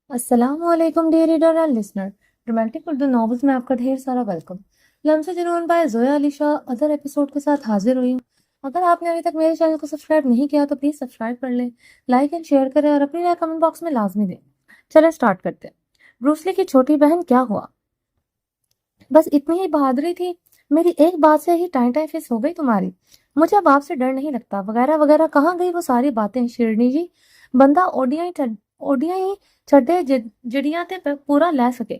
अस्सलाम वालेकुम dear reader and listener. Romantic Urdu novels में आपका ढेर सारा welcome. Lams Junoon by Zoya Ali Shah other episode के साथ हाजिर हुई हूँ। अगर आपने अभी तक मेरे चैनल को सब्सक्राइब नहीं किया तो प्लीज़ सब्सक्राइब कर लें, लाइक एंड शेयर करें और अपनी राय कमेंट बॉक्स में लाजमी दें। चलें स्टार्ट करते हैं। ब्रूसली की छोटी बहन क्या हुआ? बस इतनी ही बहादुरी थी? मेरी एक बात से ही टाई टाई फिस हो गई तुम्हारी। मुझे अब आपसे डर नहीं लगता वगैरह वगैरह। कहाँ गई वो सारी बातें शिरनी जी? बंदा ओडिया ही छड्डे जड़ियां ते पूरा लै सके।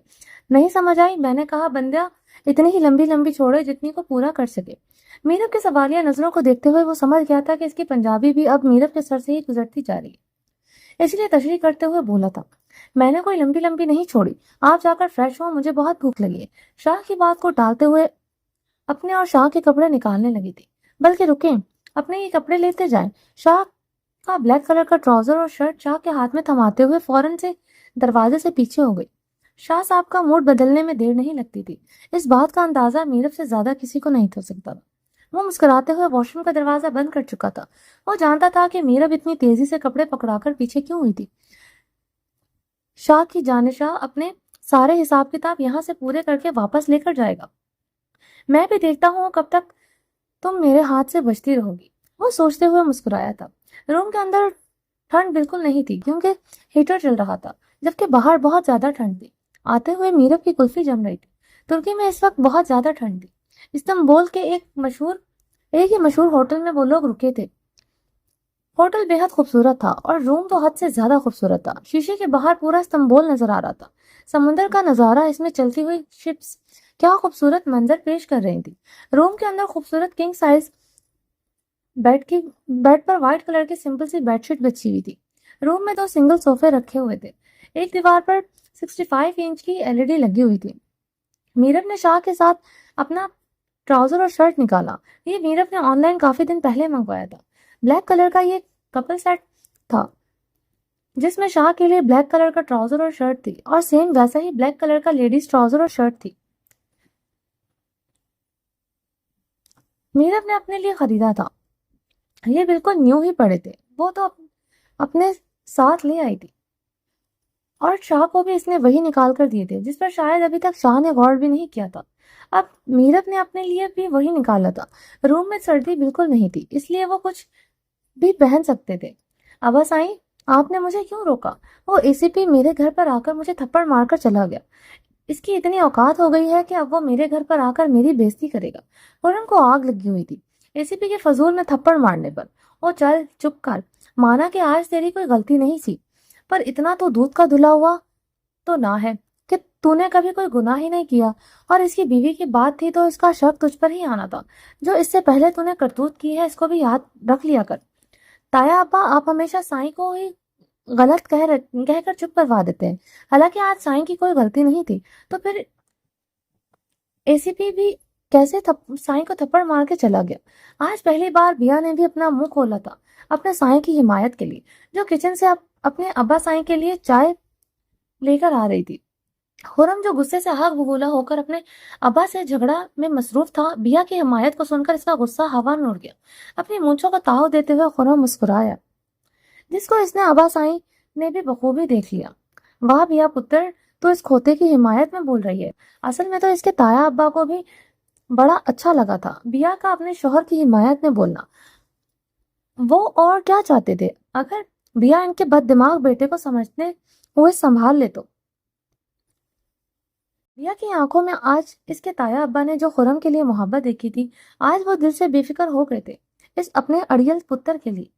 नहीं समझ आई? मैंने कहा बंदा इतनी ही लंबी लंबी छोड़े जितनी को पूरा कर सके। मीरब के सवालिया नजरों को देखते हुए वो समझ गया था कि इसकी पंजाबी भी अब मीरब के सर से ही गुजरती जा रही है, इसलिए तशरीह करते हुए बोला था, मैंने कोई लंबी लंबी नहीं छोड़ी। आप जाकर फ्रेश हो, मुझे बहुत भूख लगी है। शाह की बात को टालते हुए अपने और शाह के कपड़े निकालने लगी थी। बल्कि रुके, अपने ये कपड़े लेते जाएं। शाह का ब्लैक कलर का ट्राउजर और शर्ट शाह के हाथ में थमाते हुए फौरन से दरवाजे से पीछे हो गई। शाह साहब का मूड बदलने में देर नहीं लगती थी। इस बात का अंदाजा मीरब से ज्यादा किसी को नहीं हो सकता था। वो मुस्कुराते हुए वॉशरूम का दरवाजा बंद कर चुका था। वो जानता था कि मीरब इतनी तेजी से कपड़े पकड़ाकर पीछे क्यों हुई थी। शाह की जानिशाह अपने सारे हिसाब किताब यहाँ से पूरे करके वापस लेकर जाएगा। मैं भी देखता हूँ कब तक तुम मेरे हाथ से बचती रहोगी, वो सोचते हुए मुस्कुराया था। रूम के अंदर ठंड बिल्कुल नहीं थी क्योंकि हीटर चल रहा था, जबकि बाहर बहुत ज्यादा ठंड थी। आते हुए मीरब की कुल्फी जम रही थी। तुर्की में इस वक्त बहुत ज्यादा ठंड थी। इस्तांबुल के एक ही मशहूर होटल में वो लोग रुके थे। होटल बेहद खूबसूरत था और रूम तो हद से ज्यादा खूबसूरत था। शीशे के बाहर पूरा इस्तांबुल नजर आ रहा था। समुद्र का नजारा, इसमें चलती हुई शिप्स क्या खूबसूरत मंजर पेश कर रही थी। रूम के अंदर खूबसूरत किंग साइज बेड पर व्हाइट कलर की सिंपल सी बेडशीट बिछी हुई थी। रूम में दो सिंगल सोफे रखे हुए थे। एक दीवार पर 65 इंच की एलईडी लगी हुई थी। मीरब ने शाह के साथ अपना ट्राउजर और शर्ट निकाला। ये मीरब ने ऑनलाइन काफी दिन पहले मंगवाया था। ब्लैक कलर का ये कपल सेट था, जिसमें शाह के लिए ब्लैक कलर का ट्राउजर और शर्ट थी और सेम वैसा ही ब्लैक कलर का लेडीज ट्राउजर और शर्ट थी। मीरब ने अपने लिए खरीदा था। ये बिल्कुल न्यू ही पड़े थे। वो तो अपने साथ ले आई थी और शाह को भी इसने वही निकाल कर दिए थे जिस पर शायद अभी तक शाह ने गौर भी नहीं किया था। अब मीरब ने अपने लिए भी वही निकाला था। रूम में सर्दी बिल्कुल नहीं थी, इसलिए वो कुछ भी पहन सकते थे। अब्बा साईं, आपने मुझे क्यों रोका? वो एसीपी मेरे घर पर आकर मुझे थप्पड़ मारकर चला गया। इसकी इतनी औकात हो गई है कि अब वो मेरे घर पर आकर मेरी बेइज्जती करेगा। खुर्रम को आग लगी हुई थी एसीपी के फजूल में थप्पड़ मारने पर। ओ चल चुप कर, माना कि आज तेरी कोई गलती नहीं थी, पर इतना तो दूध का धुला हुआ तो ना है कि तूने कभी कोई गुनाह ही नहीं किया। और इसकी बीवी की बात थी तो इसका शक तुझ पर ही आना था। जो इससे पहले तूने करतूत की है इसको भी याद रख लिया कर। ताया अब्बा, आप हमेशा साईं को ही गलत कहकर चुप करवा देते हैं। हालांकि आज साईं की कोई गलती नहीं थी, तो फिर एसीपी भी कैसे साईं को थप्पड़ मार के चला गया। आज पहली बार बिया ने भी अपना मुंह खोला था अपने साईं की हिमायत के लिए, जो किचन से अपने अब्बा साईं के लिए चाय लेकर आ रही थी। खुर्रम, जो गुस्से से आग बबूला होकर अपने अब्बा से झगड़ा में मसरूफ था, बिया की हिमायत को सुनकर इसका गुस्सा हवा में उड़ गया। अपनी मूंछों को ताव देते हुए खुर्रम मुस्कुराया, जिसको इसने अब्बा साईं ने भी बखूबी देख लिया। वाह बिया पुत्र, तो इस खोते की हिमायत में बोल रही है। असल में तो इसके ताया अब्बा को भी बड़ा अच्छा लगा था बिया का अपने शोहर की हिमायत में बोलना। वो और क्या चाहते थे? अगर बिया इनके बददिमाग बेटे को समझते हुए संभाल ले तो। रिया की आंखों में आज इसके ताया अब्बा ने जो खुर्रम के लिए मोहब्बत देखी थी, आज वो दिल से बेफिक्र हो गए थे इस अपने अड़ियल पुत्र के लिए।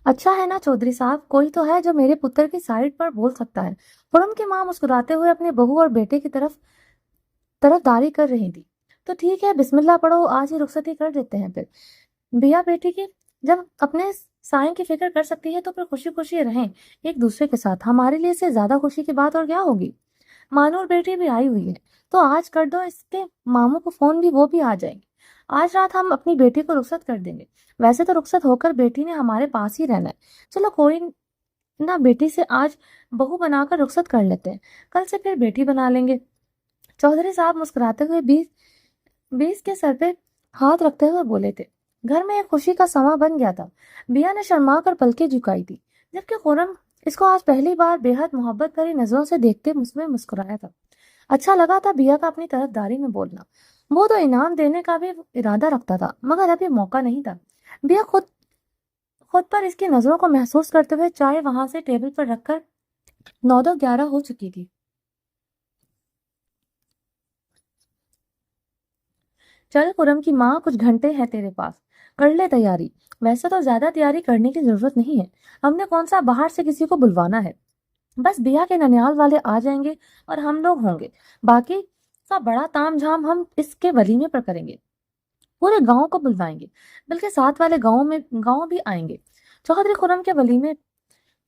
अच्छा है ना चौधरी साहब, कोई तो है जो मेरे पुत्र की साइड पर बोल सकता है। खुर्रम की माँ मुस्कुराते हुए अपने बहू और बेटे की तरफदारी कर रही थी। तो ठीक है, बिस्मिल्लाह पढ़ो, आज ही रुखसती कर देते हैं फिर। बिया बेटी की जब अपने साईं की फिक्र कर सकती है तो फिर खुशी खुशी रहें एक दूसरे के साथ। हमारे लिए इससे ज्यादा खुशी की बात और क्या होगी। मानूर बेटी भी आई हुई है, तो आज कर दो इसके मामू को फोन भी, वो भी आ जाएंगे। आज रात हम अपनी बेटी को रुखसत कर देंगे। वैसे तो रुखसत होकर बेटी ने हमारे पास ही रहना है। चलो कोई ना, बेटी से आज बहू बनाकर रुखसत कर लेते हैं, कल से फिर बेटी बना लेंगे। चौधरी साहब मुस्कुराते हुए बीस बीस के सर पे हाथ रखते हुए बोले थे। घर में एक खुशी का समा बन गया था। बिया ने शर्मा कर पलकें झुकाई थी, जबकि खुर्रम اس کو آج پہلی بار بے حد محبت بھری نظروں سے دیکھتے میں مسکرایا تھا۔ اچھا لگا تھا بیا کا اپنی طرف داری میں بولنا۔ وہ تو انعام دینے کا بھی ارادہ رکھتا تھا، مگر ابھی موقع نہیں تھا۔ بیا خود پر اس کی نظروں کو محسوس کرتے ہوئے چائے وہاں سے ٹیبل پر رکھ کر 9:11 ہو چکی تھی۔ چل خرم کی ماں، کچھ گھنٹے ہیں تیرے پاس، کر لے تیاری۔ ویسے تو زیادہ تیاری کرنے کی ضرورت نہیں ہے، ہم نے کون سا باہر سے کسی کو بلوانا ہے، بس بیا کے ننیال والے آ جائیں گے اور ہم لوگ ہوں گے، باقی کا بڑا تام جھام ہم اس کے ولیمے پر کریں گے، پورے گاؤں کو بلوائیں گے، بلکہ ساتھ والے گاؤں بھی آئیں گے۔ چودھری خرم کے ولیمے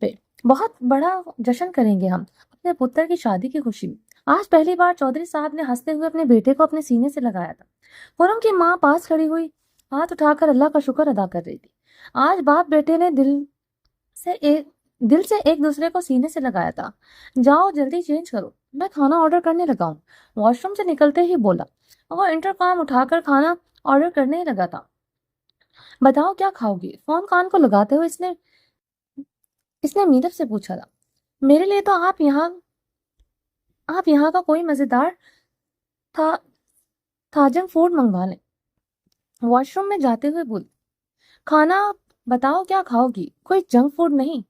پہ بہت بڑا جشن کریں گے ہم اپنے پتر کی شادی کی خوشی میں۔ آج پہلی بار چودھری صاحب نے ہنستے ہوئے اپنے بیٹے کو اپنے سینے سے لگایا تھا۔ خرم کی ماں پاس کھڑی ہوئی ہاتھ اٹھا کر اللہ کا شکر ادا کر رہی تھی۔ آج باپ بیٹے نے دل سے ایک دوسرے کو سینے سے لگایا تھا۔ جاؤ جلدی چینج کرو، میں کھانا آرڈر کرنے لگا ہوں، واش روم سے نکلتے ہی بولا۔ وہ انٹرکام اٹھا کر کھانا آرڈر کرنے لگا تھا۔ بتاؤ کیا کھاؤ گی؟ فون کان کو لگاتے ہوئے اس نے میرب سے پوچھا تھا۔ میرے لیے تو آپ یہاں کا کوئی مزیدار تھاجن فوڈ منگوا لیں، واش روم میں جاتے ہوئے بولی۔ کھانا بتاؤ کیا کھاؤ گی؟ کوئی جنک فوڈ نہیں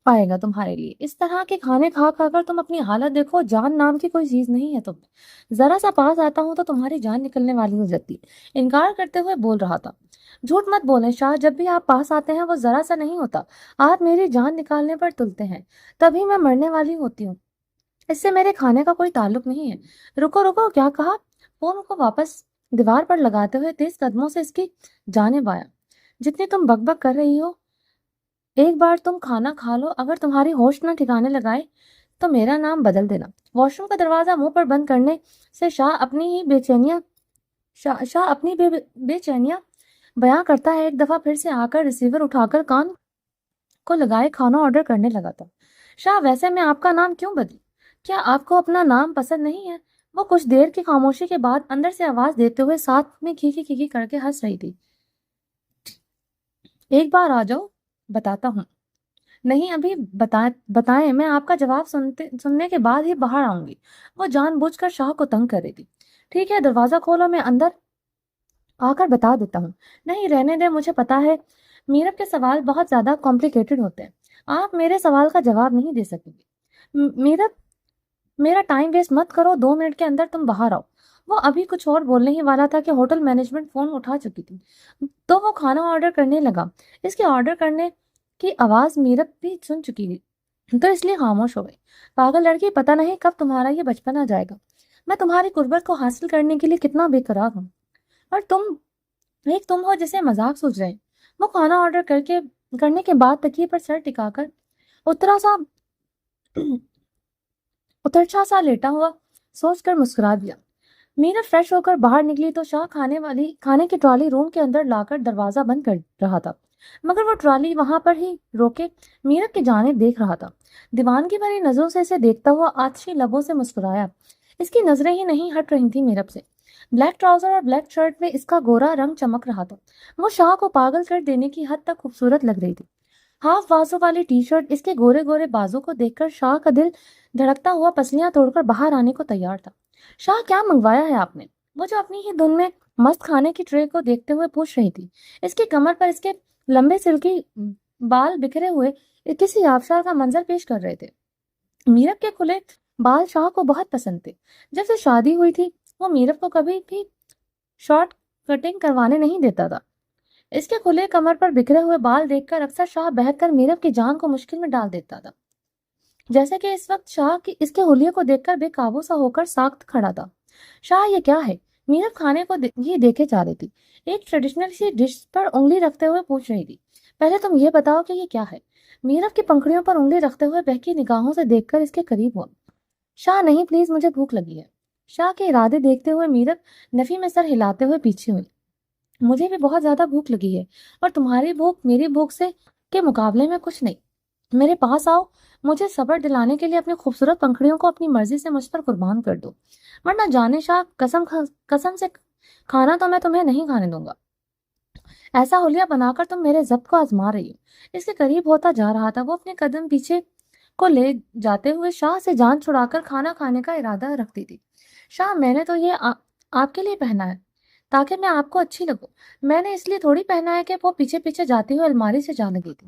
پائے گا تمہارے لیے، اس طرح کے کھانے کھا کھا کر تم اپنی حالت دیکھو، جان نام کی کوئی چیز نہیں ہے تم میں، ذرا سا پاس آتا ہوں تو تمہاری جان نکلنے والی ہو جاتی۔ انکار کرتے ہوئے بول رہا تھا۔ جھوٹ مت بولیں شاہ، جب بھی آپ پاس آتے ہیں وہ ذرا سا نہیں ہوتا، آپ میری جان نکالنے پر تلتے ہیں، تبھی میں مرنے والی ہوتی ہوں، اس سے میرے کھانے کا کوئی تعلق نہیں ہے۔ رکو کیا کہا؟ فون کو واپس دیوار پر لگاتے ہوئے تیز قدموں سے اس کی جانب آیا۔ جتنی تم بک بک کر رہی ہو، ایک بار تم کھانا کھا لو، اگر تمہاری ہوش نہ ٹھکانے لگائے تو میرا نام بدل دینا۔ واش روم کا دروازہ منہ پر بند کرنے سے شاہ اپنی بے چینیاں بیاں کرتا ہے، ایک دفعہ پھر سے آ کر ریسیور اٹھا کر کان کو لگائے کھانا آرڈر کرنے لگا تھا۔ شاہ ویسے میں آپ کا نام کیوں بدلوں؟ کیا آپ کو اپنا نام پسند نہیں ہے؟ وہ کچھ دیر کی خاموشی کے بعد اندر سے آواز دیتے ہوئے ساتھ میں کھیکی کر کے ہنس رہی تھی۔ ایک بار آ جاؤ، بتاتا ہوں۔ نہیں ابھی بتائیں، میں آپ کا جواب سننے کے بعد ہی باہر آؤں گی۔ وہ جان بوجھ کر شاہ کو تنگ کر رہی تھی۔ ٹھیک ہے دروازہ کھولو، میں اندر آ کر بتا دیتا ہوں۔ نہیں رہنے دے، مجھے پتا ہے میرب کے سوال بہت زیادہ کمپلیکیٹڈ ہوتے ہیں، آپ میرے سوال کا جواب نہیں دے سکیں گے۔ میرا ٹائم ویسٹ مت کرو، 2 منٹ کے اندر تم باہر آؤ۔ وہ ابھی کچھ اور بولنے ہی والا تھا کہ ہوٹل مینجمنٹ فون اٹھا چکی تھی، تو وہ کھانا آرڈر کرنے لگا۔ اس کے آرڈر کرنے کی آواز میرب بھی سن چکی تھی، تو اس لیے خاموش ہو گئی۔ پاگل لڑکی، پتہ نہیں کب تمہارا یہ بچپن آ جائے گا، میں تمہاری قربت کو حاصل کرنے کے لیے کتنا بے قرار ہوں، اور تم ہو جسے مذاق سوچ رہے۔ وہ کھانا آرڈر کرنے کے بعد تکیے پر سر ٹکا کر اترچھا سا لیٹا ہوا سوچ کر مسکرا دیا۔ میرا فریش ہو کر باہر نکلی تو شاہ کھانے کی ٹرالی روم کے اندر لا کر دروازہ بند کر رہا تھا، مگر وہ ٹرالی وہاں پر ہی روکے میرب کی جانب دیکھ رہا تھا۔ دیوانگی بھری نظروں سے اسے دیکھتا ہوا آتشی لبوں سے مسکرایا۔ اس کی نظریں ہی نہیں ہٹ رہی تھی میرب سے۔ بلیک ٹراؤزر اور بلیک شرٹ میں اس کا گورا رنگ چمک رہا تھا، وہ شاہ کو پاگل کر دینے کی حد تک خوبصورت لگ رہی تھی۔ ہاف بازو والی ٹی شرٹ اس کے گورے گورے بازو کو دیکھ کر شاہ کا دل دھڑکتا ہوا پسلیاں توڑ کر باہر آنے کو تیار تھا۔ شاہ کیا منگوایا ہے آپ نے؟ وہ جو اپنی ہی دھن میں مست کھانے کی ٹرے کو دیکھتے ہوئے پوچھ رہی تھی۔ اس کی کمر پر اس کے لمبے سلکی بال بکھرے ہوئے کسی آبشار کا منظر پیش کر رہے تھے۔ میرب کے کھلے بال شاہ کو بہت پسند تھے۔ جب سے شادی ہوئی تھی وہ میرب کو کبھی بھی شارٹ کٹنگ کروانے نہیں دیتا تھا۔ اس کے کھلے کمر پر بکھرے ہوئے بال دیکھ کر اکثر شاہ بہک کر میرب کی جان کو مشکل میں ڈال دیتا تھا، جیسے کہ اس وقت شاہ کی اس کے حلیے کو دیکھ کر بے قابو سا ہو کر ساکت کھڑا تھا۔ شاہ یہ کیا ہے؟ میرب کھانے کو ہی دیکھے جا رہی تھی، ایک ٹریڈیشنل سی ڈش پر انگلی رکھتے ہوئے پوچھ رہی تھی۔ پہلے تم یہ بتاؤ کہ یہ کیا ہے؟ میرب کی پنکھڑیوں پر انگلی رکھتے ہوئے بہکی نگاہوں سے دیکھ کر اس کے قریب ہوا۔ شاہ نہیں پلیز، مجھے بھوک لگی ہے۔ شاہ کے ارادے دیکھتے ہوئے میرب نفی میں سر ہلاتے ہوئے پیچھے ہوئی۔ مجھے بھی بہت زیادہ بھوک لگی ہے، اور تمہاری بھوک میری بھوک سے کے مقابلے میں کچھ نہیں۔ میرے پاس آؤ، مجھے صبر دلانے کے لیے اپنی خوبصورت پنکھڑیوں کو اپنی مرضی سے مجھ پر قربان کر دو، ورنہ جانے شاہ قسم سے کھانا تو میں تمہیں نہیں کھانے دوں گا۔ ایسا حلیہ بنا کر تم میرے ضبط کو آزما رہی ہو۔ اس کے قریب ہوتا جا رہا تھا، وہ اپنے قدم پیچھے کو لے جاتے ہوئے شاہ سے جان چھڑا کر کھانا کھانے کا ارادہ رکھتی تھی۔ شاہ، میں نے تو یہ آپ کے لیے پہنا ہے تاکہ میں آپ کو اچھی لگوں، میں نے اس لیے تھوڑی پہنا ہے کہ وہ پیچھے پیچھے جاتی ہوئے الماری سے جا لگی تھی۔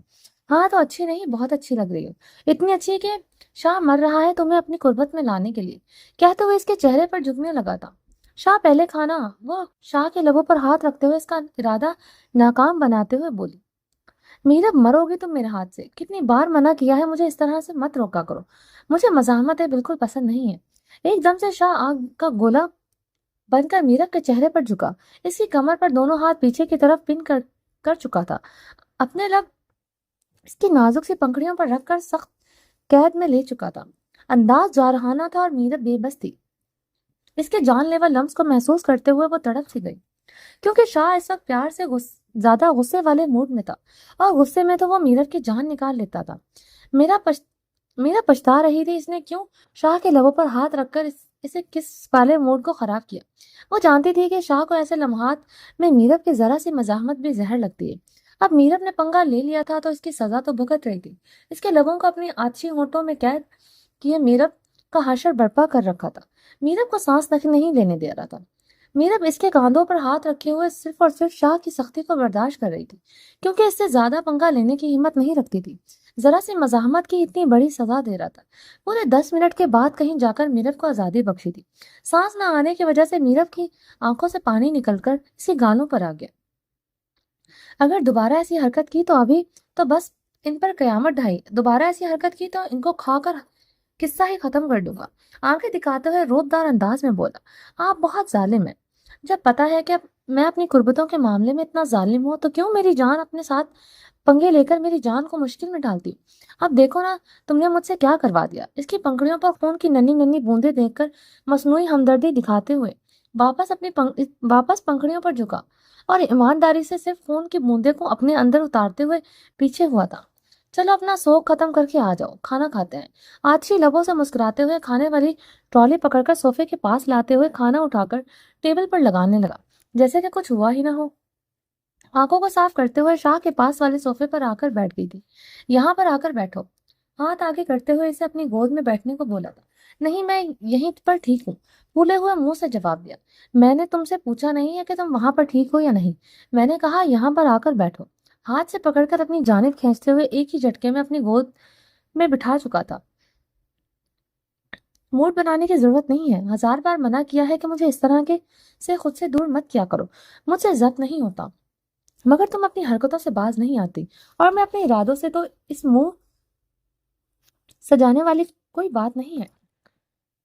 ہاں تو اچھی نہیں، بہت اچھی لگ رہی ہو، اتنی اچھی کہ شاہ مر رہا ہے تمہیں اپنی قربت میں لانے کے لیے، کہتے ہوئے اس کے چہرے پر جھکنے لگا تھا۔ شاہ پہلے کھانا، وہ شاہ کے لبوں پر ہاتھ رکھتے ہوئے اس کا ارادہ ناکام بناتے ہوئے بولی۔ میرب، مرو گی تم میرے ہاتھ سے، کتنی بار منع کیا ہے مجھے اس طرح سے مت روکا کرو، مجھے مزاحمت ہے بالکل پسند نہیں ہے۔ ایک دم سے شاہ آگ کا گولا بن کر میرب کے چہرے پر جھکا، اس کی کمر پر دونوں ہاتھ پیچھے کی طرف پن کر چکا تھا، اپنے لب اس کی نازک سی پنکھڑیوں پر رکھ کر سخت قید میں لے چکا تھا۔ انداز جارحانہ تھا اور میرب بے بس تھی۔ اس کے جان لیوا لمس کو محسوس کرتے ہوئے وہ تڑپ سی گئی، کیونکہ شاہ اس وقت پیار سے زیادہ غصے والے موڈ میں تھا، اور غصے میں تو وہ میرب کی جان نکال لیتا تھا۔ میرا پچھتا رہی تھی اس نے کیوں شاہ کے لبوں پر ہاتھ رکھ کر اسے کس والے موڈ کو خراب کیا۔ وہ جانتی تھی کہ شاہ کو ایسے لمحات میں میرب کی ذرا سی مزاحمت بھی زہر لگتی ہے۔ اب میرب نے پنگا لے لیا تھا تو اس کی سزا تو بھگت رہی تھی۔ اس کے لبوں کو اپنی آتشی ہونٹوں میں قید کیے میرب کا حشر برپا کر رکھا تھا، میرب کو سانس نہیں لینے دے رہا تھا۔ میرب اس کے کاندھوں پر ہاتھ رکھے ہوئے صرف اور صرف شاہ کی سختی کو برداشت کر رہی تھی، کیونکہ اس سے زیادہ پنگا لینے کی ہمت نہیں رکھتی تھی۔ ذرا سی مزاحمت کی اتنی بڑی سزا دے رہا تھا۔ پورے 10 منٹ کے بعد کہیں جا کر میرب کو آزادی بخشی تھی۔ سانس نہ آنے کی وجہ سے میرب کی آنکھوں سے پانی نکل کر اس کی گالوں پر آ گیا۔ اگر دوبارہ ایسی حرکت کی تو ابھی تو بس ان پر قیامت ڈھائی، دوبارہ ایسی حرکت کی تو ان کو کھا کر قصہ ہی ختم کر دوں گا، آنکھیں دکھاتے ہوئے روبدار انداز میں بولا۔ آپ بہت ظالم ہیں، جب پتا ہے کہ میں اپنی قربتوں کے معاملے میں اتنا ظالم ہوں تو کیوں میری جان اپنے ساتھ پنگے لے کر میری جان کو مشکل میں ڈالتی ہوں۔ اب دیکھو نا تم نے مجھ سے کیا کروا دیا۔ اس کی پنکھڑیوں پر خون کی ننھی ننھی بوندیں دیکھ کر مصنوعی ہمدردی دکھاتے ہوئے واپس پنکھڑیوں پر جھکا اور ایمانداری سے صرف خون کی بوندیں کو اپنے اندر اتارتے ہوئے پیچھے ہوا تھا۔ چلو اپنا سوگ ختم کر کے آ جاؤ، کھانا کھاتے ہیں۔ آتشی لبوں سے مسکراتے ہوئے کھانے والی ٹرالی پکڑ کر صوفے کے پاس لاتے ہوئے کھانا اٹھا کر ٹیبل پر لگانے لگا جیسے کہ کچھ ہوا ہی نہ ہو۔ آنکھوں کو صاف کرتے ہوئے شاہ کے پاس والے صوفے پر آ کر بیٹھ گئی تھی۔ یہاں پر آ کر بیٹھو، ہاتھ آگے کرتے ہوئے اسے اپنی گود میں بیٹھنے کو بولا تھا۔ نہیں، میں یہیں پر ٹھیک ہوں، پھولے ہوئے منہ سے جواب دیا۔ میں نے تم سے پوچھا نہیں ہے کہ تم وہاں پر ٹھیک ہو یا نہیں، میں نے کہا یہاں پر آ کر بیٹھو۔ ہاتھ سے پکڑ کر اپنی جانب کھینچتے ہوئے ایک ہی جھٹکے میں اپنی گود میں بٹھا چکا تھا۔ موڈ بنانے کی ضرورت نہیں ہے، 1000 بار منع کیا ہے کہ مجھے اس طرح کے سے خود سے دور مت کیا کرو، مجھ سے ضبط نہیں ہوتا، مگر تم اپنی حرکتوں سے باز نہیں آتی، اور میں اپنے ارادوں سے تو اس منہ سجانے والی کوئی بات نہیں ہے۔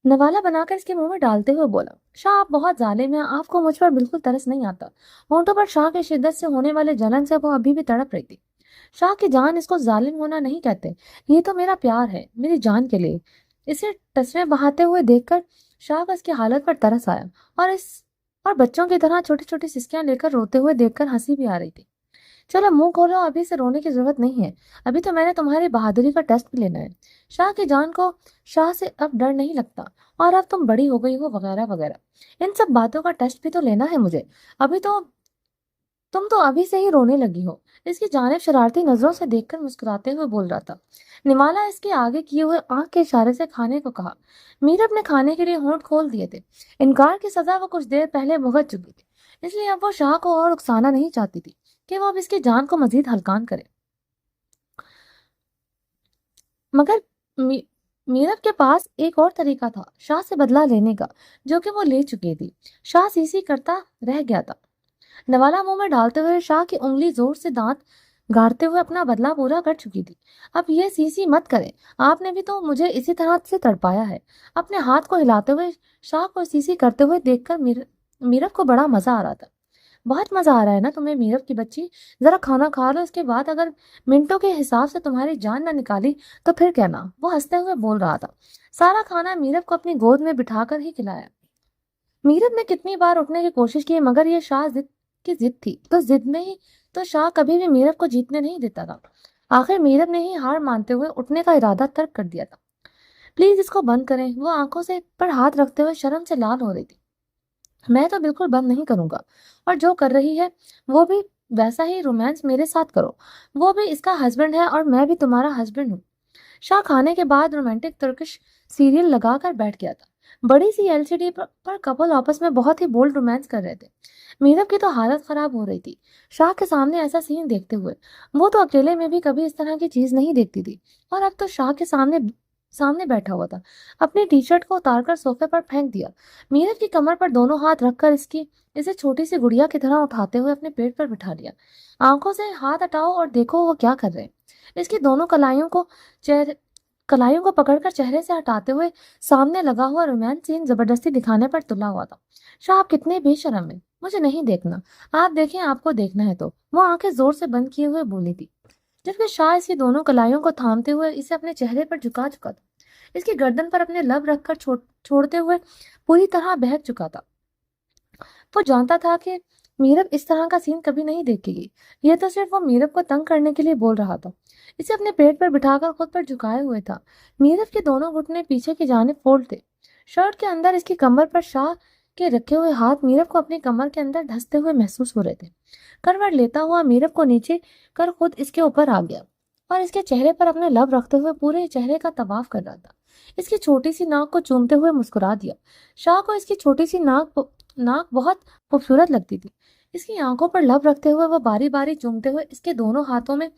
نوالا بنا کر اس کے منہ میں ڈالتے ہوئے بولا۔ شاہ، آپ بہت ظالم ہیں، آپ کو مجھ پر بالکل ترس نہیں آتا۔ ہونٹوں پر شاہ کی شدت سے ہونے والے جلن سے وہ ابھی بھی تڑپ رہی تھی۔ شاہ کی جان اس کو ظالم ہونا نہیں کہتے، یہ تو میرا پیار ہے میری جان کے لیے۔ اسے ٹسویں بہاتے ہوئے دیکھ کر شاہ کو اس کی حالت پر ترس آیا، اور بچوں کی طرح چھوٹی چھوٹی سسکیاں لے کر روتے ہوئے دیکھ کر ہنسی بھی آ رہی تھی۔ چلو منہ کھولو، ابھی سے رونے کی ضرورت نہیں ہے، ابھی تو میں نے تمہاری بہادری کا ٹیسٹ بھی لینا ہے۔ شاہ کی جان کو شاہ سے اب ڈر نہیں لگتا، اور اب تم بڑی ہو گئی ہو وغیرہ وغیرہ، ان سب باتوں کا ٹیسٹ بھی تو لینا ہے مجھے، تم تو ابھی سے ہی رونے لگی ہو۔ اس کی جانب شرارتی نظروں سے دیکھ کر مسکراتے ہوئے بول رہا تھا۔ نوالا اس کے آگے کیے ہوئے آنکھ کے اشارے سے کھانے کو کہا۔ میرب نے کھانے کے لیے ہونٹ کھول دیے تھے، انکار کی سزا وہ کچھ دیر پہلے بھگت چکی تھی، اس لیے اب وہ شاہ کو اور اکسانا نہیں چاہتی تھی کہ وہ اب اس کی جان کو مزید ہلکان کرے۔ مگر میرب کے پاس ایک اور طریقہ تھا شاہ سے بدلہ لینے کا، جو کہ وہ لے چکی تھی۔ شاہ سی کرتا رہ گیا تھا۔ نوالا منہ میں ڈالتے ہوئے شاہ کی انگلی زور سے دانت گاڑتے ہوئے اپنا بدلہ پورا کر چکی تھی۔ اب یہ سی مت کرے، آپ نے بھی تو مجھے اسی طرح سے تڑپایا ہے۔ اپنے ہاتھ کو ہلاتے ہوئے شاہ کو سی کرتے ہوئے دیکھ کر میرب کو بڑا مزہ آ رہا تھا۔ بہت مزہ آ رہا ہے نا تمہیں میرب کی بچی، ذرا کھانا کھا لو، اس کے بعد اگر منٹوں کے حساب سے تمہاری جان نہ نکالی تو پھر کہنا، وہ ہنستے ہوئے بول رہا تھا۔ سارا کھانا میرب کو اپنی گود میں بٹھا کر ہی کھلایا۔ میرب نے کتنی بار اٹھنے کی کوشش کی، مگر یہ شاہ کی ضد تھی، تو ضد میں ہی تو شاہ کبھی بھی میرب کو جیتنے نہیں دیتا تھا۔ آخر میرب نے ہی ہار مانتے ہوئے اٹھنے کا ارادہ ترک کر دیا تھا۔ پلیز اس کو بند کریں، وہ آنکھوں سے پر ہاتھ رکھتے ہوئے شرم سے لال ہو رہی تھی۔ میں تو بالکل بند نہیں کروں گا، اور جو کر رہی ہے وہ بھی वैसा ही रोमांस मेरे साथ करो, वो भी इसका हस्बैंड है और मैं भी तुम्हारा हस्बैंड हूँ। शाह खाने के बाद रोमांटिक तुर्किश सीरियल लगाकर बैठ गया था। बड़ी सी एलसीडी पर कपल आपस में बहुत ही बोल्ड रोमांस कर रहे थे। मीरब की तो हालत खराब हो रही थी शाह के सामने ऐसा सीन देखते हुए। वो तो अकेले में भी कभी इस तरह की चीज नहीं देखती थी, और अब तो शाह के सामने सामने बैठा हुआ था। अपनी टी शर्ट को उतारकर सोफे पर फेंक दिया। मीरब की कमर पर दोनों हाथ रखकर इसे छोटी सी गुड़िया की तरह उठाते हुए अपने पेट पर बिठा लिया। आंखों से हाथ हटाओ और देखो वो क्या कर रहे हैं। इसकी दोनों कलाइयों को पकड़कर चेहरे से हटाते हुए सामने लगा हुआ रोमांस सीन जबरदस्ती दिखाने पर तुला हुआ था। शाह, आप कितने बेशर्म हैं। मुझे नहीं देखना। आप देखें, आपको देखना है तो। वो आंखें जोर से बंद किए हुए बोली थी, जबकि शाह इसकी दोनों कलाइयों को थामते हुए इसे अपने चेहरे पर झुका चुका था। इसकी गर्दन पर अपने लब रखकर छोड़ते हुए पूरी तरह बहक चुका था। वो जानता था कि मीरब इस तरह का सीन कभी नहीं देखेगी। यह तो सिर्फ वो मीरब को तंग करने के लिए बोल रहा था। इसे अपने पेट पर बिठाकर खुद पर झुकाए हुए था। मीरब के दोनों घुटने पीछे की जानिब फोल्ड थे। शर्ट के अंदर इसकी कमर पर शाह के रखे हुए हाथ मीरब को अपनी कमर के अंदर धंसते हुए महसूस हो रहे थे। करवट लेता हुआ मीरब को नीचे कर खुद इसके ऊपर आ गया और इसके चेहरे पर अपने लब रखते हुए पूरे चेहरे का तवाफ कर रहा था। इसकी छोटी सी नाक को चूमते हुए मुस्कुरा दिया। शाह को इसकी छोटी सी नाक बहुत खूबसूरत लगती थी। इसकी आंखों पर लब रखते हुए वो बारी बारी चूमते हुए इसके दोनों हाथों में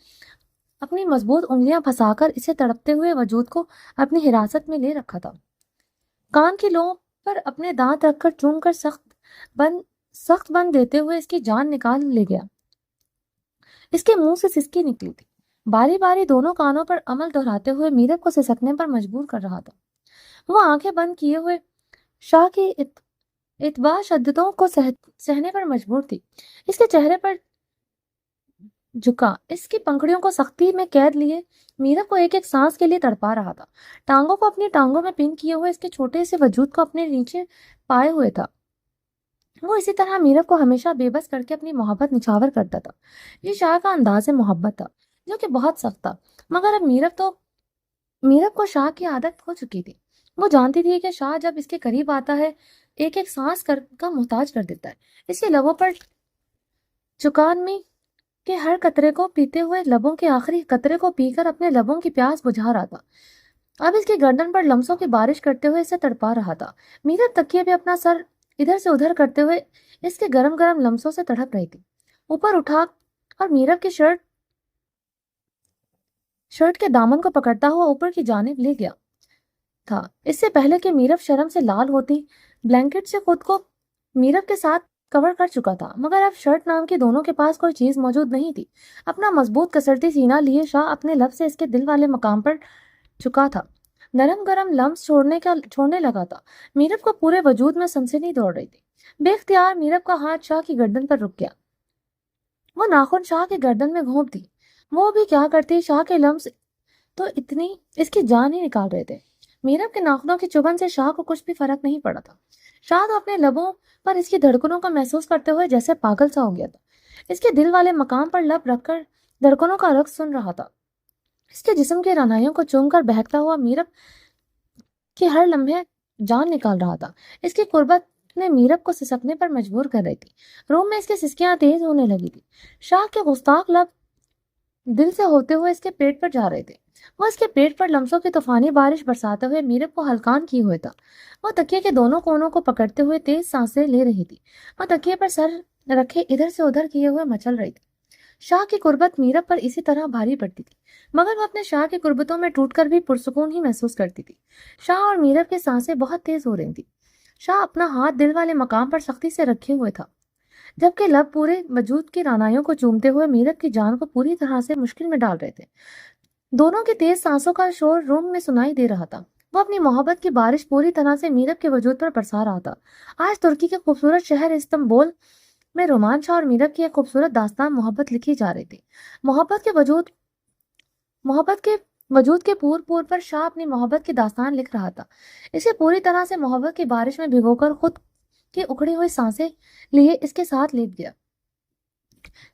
अपनी मजबूत उंगलियां फंसाकर इसे तड़पते हुए वजूद को अपनी हिरासत में ले रखा था। कान की लों पर अपने दांत रखकर चूम कर सख्त बंद देते हुए इसकी जान निकाल ले गया। इसके मुंह से सिसकी निकली थी। बारी बारी दोनों कानों पर अमल दोहराते हुए मीरब को सिसकने पर मजबूर कर रहा था। वो आंखें बंद किए हुए शाह की इतबा शद्दतों को सहने पर मजबूर थी। इसके चेहरे पर झुका, इसकी पंखुड़ियों को सख्ती में कैद लिए मीरब को एक एक सांस के लिए तड़पा रहा था। टांगों को अपनी टांगों में पिन किए हुए इसके छोटे से वजूद को अपने नीचे पाए हुए था। वो इसी तरह मीरब को हमेशा बेबस करके अपनी मोहब्बत निछावर करता था। ये शाह का अंदाज मोहब्बत था, जो कि बहुत सख्त था। मगर अब मीरब को शाह की आदत हो चुकी थी। वो जानती थी कि शाह जब इसके करीब आता है एक एक सांस का मोहताज कर देता है। इसके लबों पर चुकान में के हर कतरे को पीते हुए लबों के आखिरी कतरे को पीकर अपने लबों की प्यास बुझा रहा था। अब इसकी गर्दन पर लम्सों की बारिश करते हुए इसे तड़पा रहा था। मीरब तकिए पे अपना सर इधर से उधर करते हुए इसके गरम गरम लम्सों से तड़प रही थी। ऊपर उठा और मीरब की शर्ट के दामन को पकड़ता हुआ ऊपर की जानिब ले गया था। इससे पहले कि मीरब शर्म से लाल होती, ब्लैंकेट से खुद को मीरब के साथ कवर कर चुका था। मगर अब शर्ट नाम की दोनों के पास कोई चीज मौजूद नहीं थी। अपना मजबूत कसरती सीना लिए शाह अपने लब से इसके दिल वाले मकाम पर चुका था। नरम गरम लम्स छोड़ने लगा था। मीरब को पूरे वजूद में सनसनी दौड़ रही थी। बेख्तियार मीरब का हाथ शाह की गर्दन पर रुक गया। वो नाखून शाह की गर्दन में घोंप दी। वो भी क्या करती, शाह के लम्स तो इतनी इसकी जान ही निकाल रहे थे। मीरब के नाखूनों की चुभन से शाह को कुछ भी फर्क नहीं पड़ा था। शाह तो अपने लबों पर इसकी धड़कनों को महसूस करते हुए जैसे पागल सा हो गया था। इसके दिल वाले मकाम पर लब रखकर धड़कनों का रक्स सुन रहा था। इसके जिस्म के रनाइयों को चूमकर बहकता हुआ मीरब के हर लम्हे जान निकाल रहा था। इसकी कुर्बत ने मीरब को सिसकने पर मजबूर कर रही थी। रूम में इसकी सिसकियां तेज होने लगी थी। शाह के गुस्ताख लब दिल से होते हुए इसके पेट पर जा रहे थे। वो इसके पेट पर लम्सों की तूफानी बारिश बरसाते हुए मीरब को हलकान किए हुए था। वो तकिए के दोनों कोनों को पकड़ते हुए तेज सांसें ले रही थी। वो तकिए पर सर रखे इधर से उधर किए हुए मचल रही थी। शाह की कुर्बत मीरब पर इसी तरह भारी पड़ती थी, मगर वो अपने शाह की कुर्बतों में टूटकर भी पुरसुकून ही महसूस करती थी। शाह और मीरब की सांसें बहुत तेज हो रही थी। शाह अपना हाथ दिल वाले मकाम पर सख्ती से रखे हुए था, जबकि लब पूरे वजूद की रानाइयों को चूमते हुए मीरब की जान को पूरी तरह से मुश्किल में डाल रहे थे। दोनों की तेज सांसों का शोर रूम में सुनाई दे रहा था। वो अपनी मोहब्बत की बारिश पूरी तरह से मीरब के वजूद पर बरसा रहा था। आज तुर्की के खूबसूरत शहर इस्तांबुल में रोमान शाह और मीरब की एक खूबसूरत दास्तान मोहब्बत लिखी जा रही थी। मोहब्बत के वजूद के पूर पूर पर शाह अपनी मोहब्बत की दास्तान लिख रहा था। इसे पूरी तरह से मोहब्बत की बारिश में भिगोकर खुद की उखड़ी हुई सांसें लिए इसके साथ लेट गया।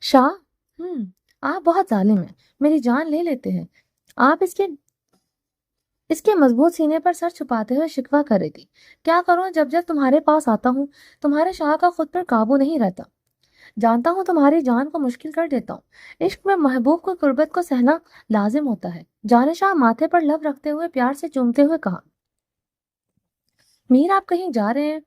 शाह, आप बहुत जालिम हैं, मेरी जान ले लेते हैं। आप इसके मजबूत सीने पर सर छुपाते हुए शिकवा कर रही थी। क्या करूं, जब जब तुम्हारे पास आता हूं तुम्हारे शाह का खुद पर काबू नहीं रहता। जानता हूँ तुम्हारी जान को मुश्किल कर देता हूँ। इश्क में महबूब को गुर्बत को सहना लाजिम होता है। जानिशाह माथे पर लब रखते हुए प्यार से चूमते हुए कहा, मीर आप कहीं जा रहे हैं?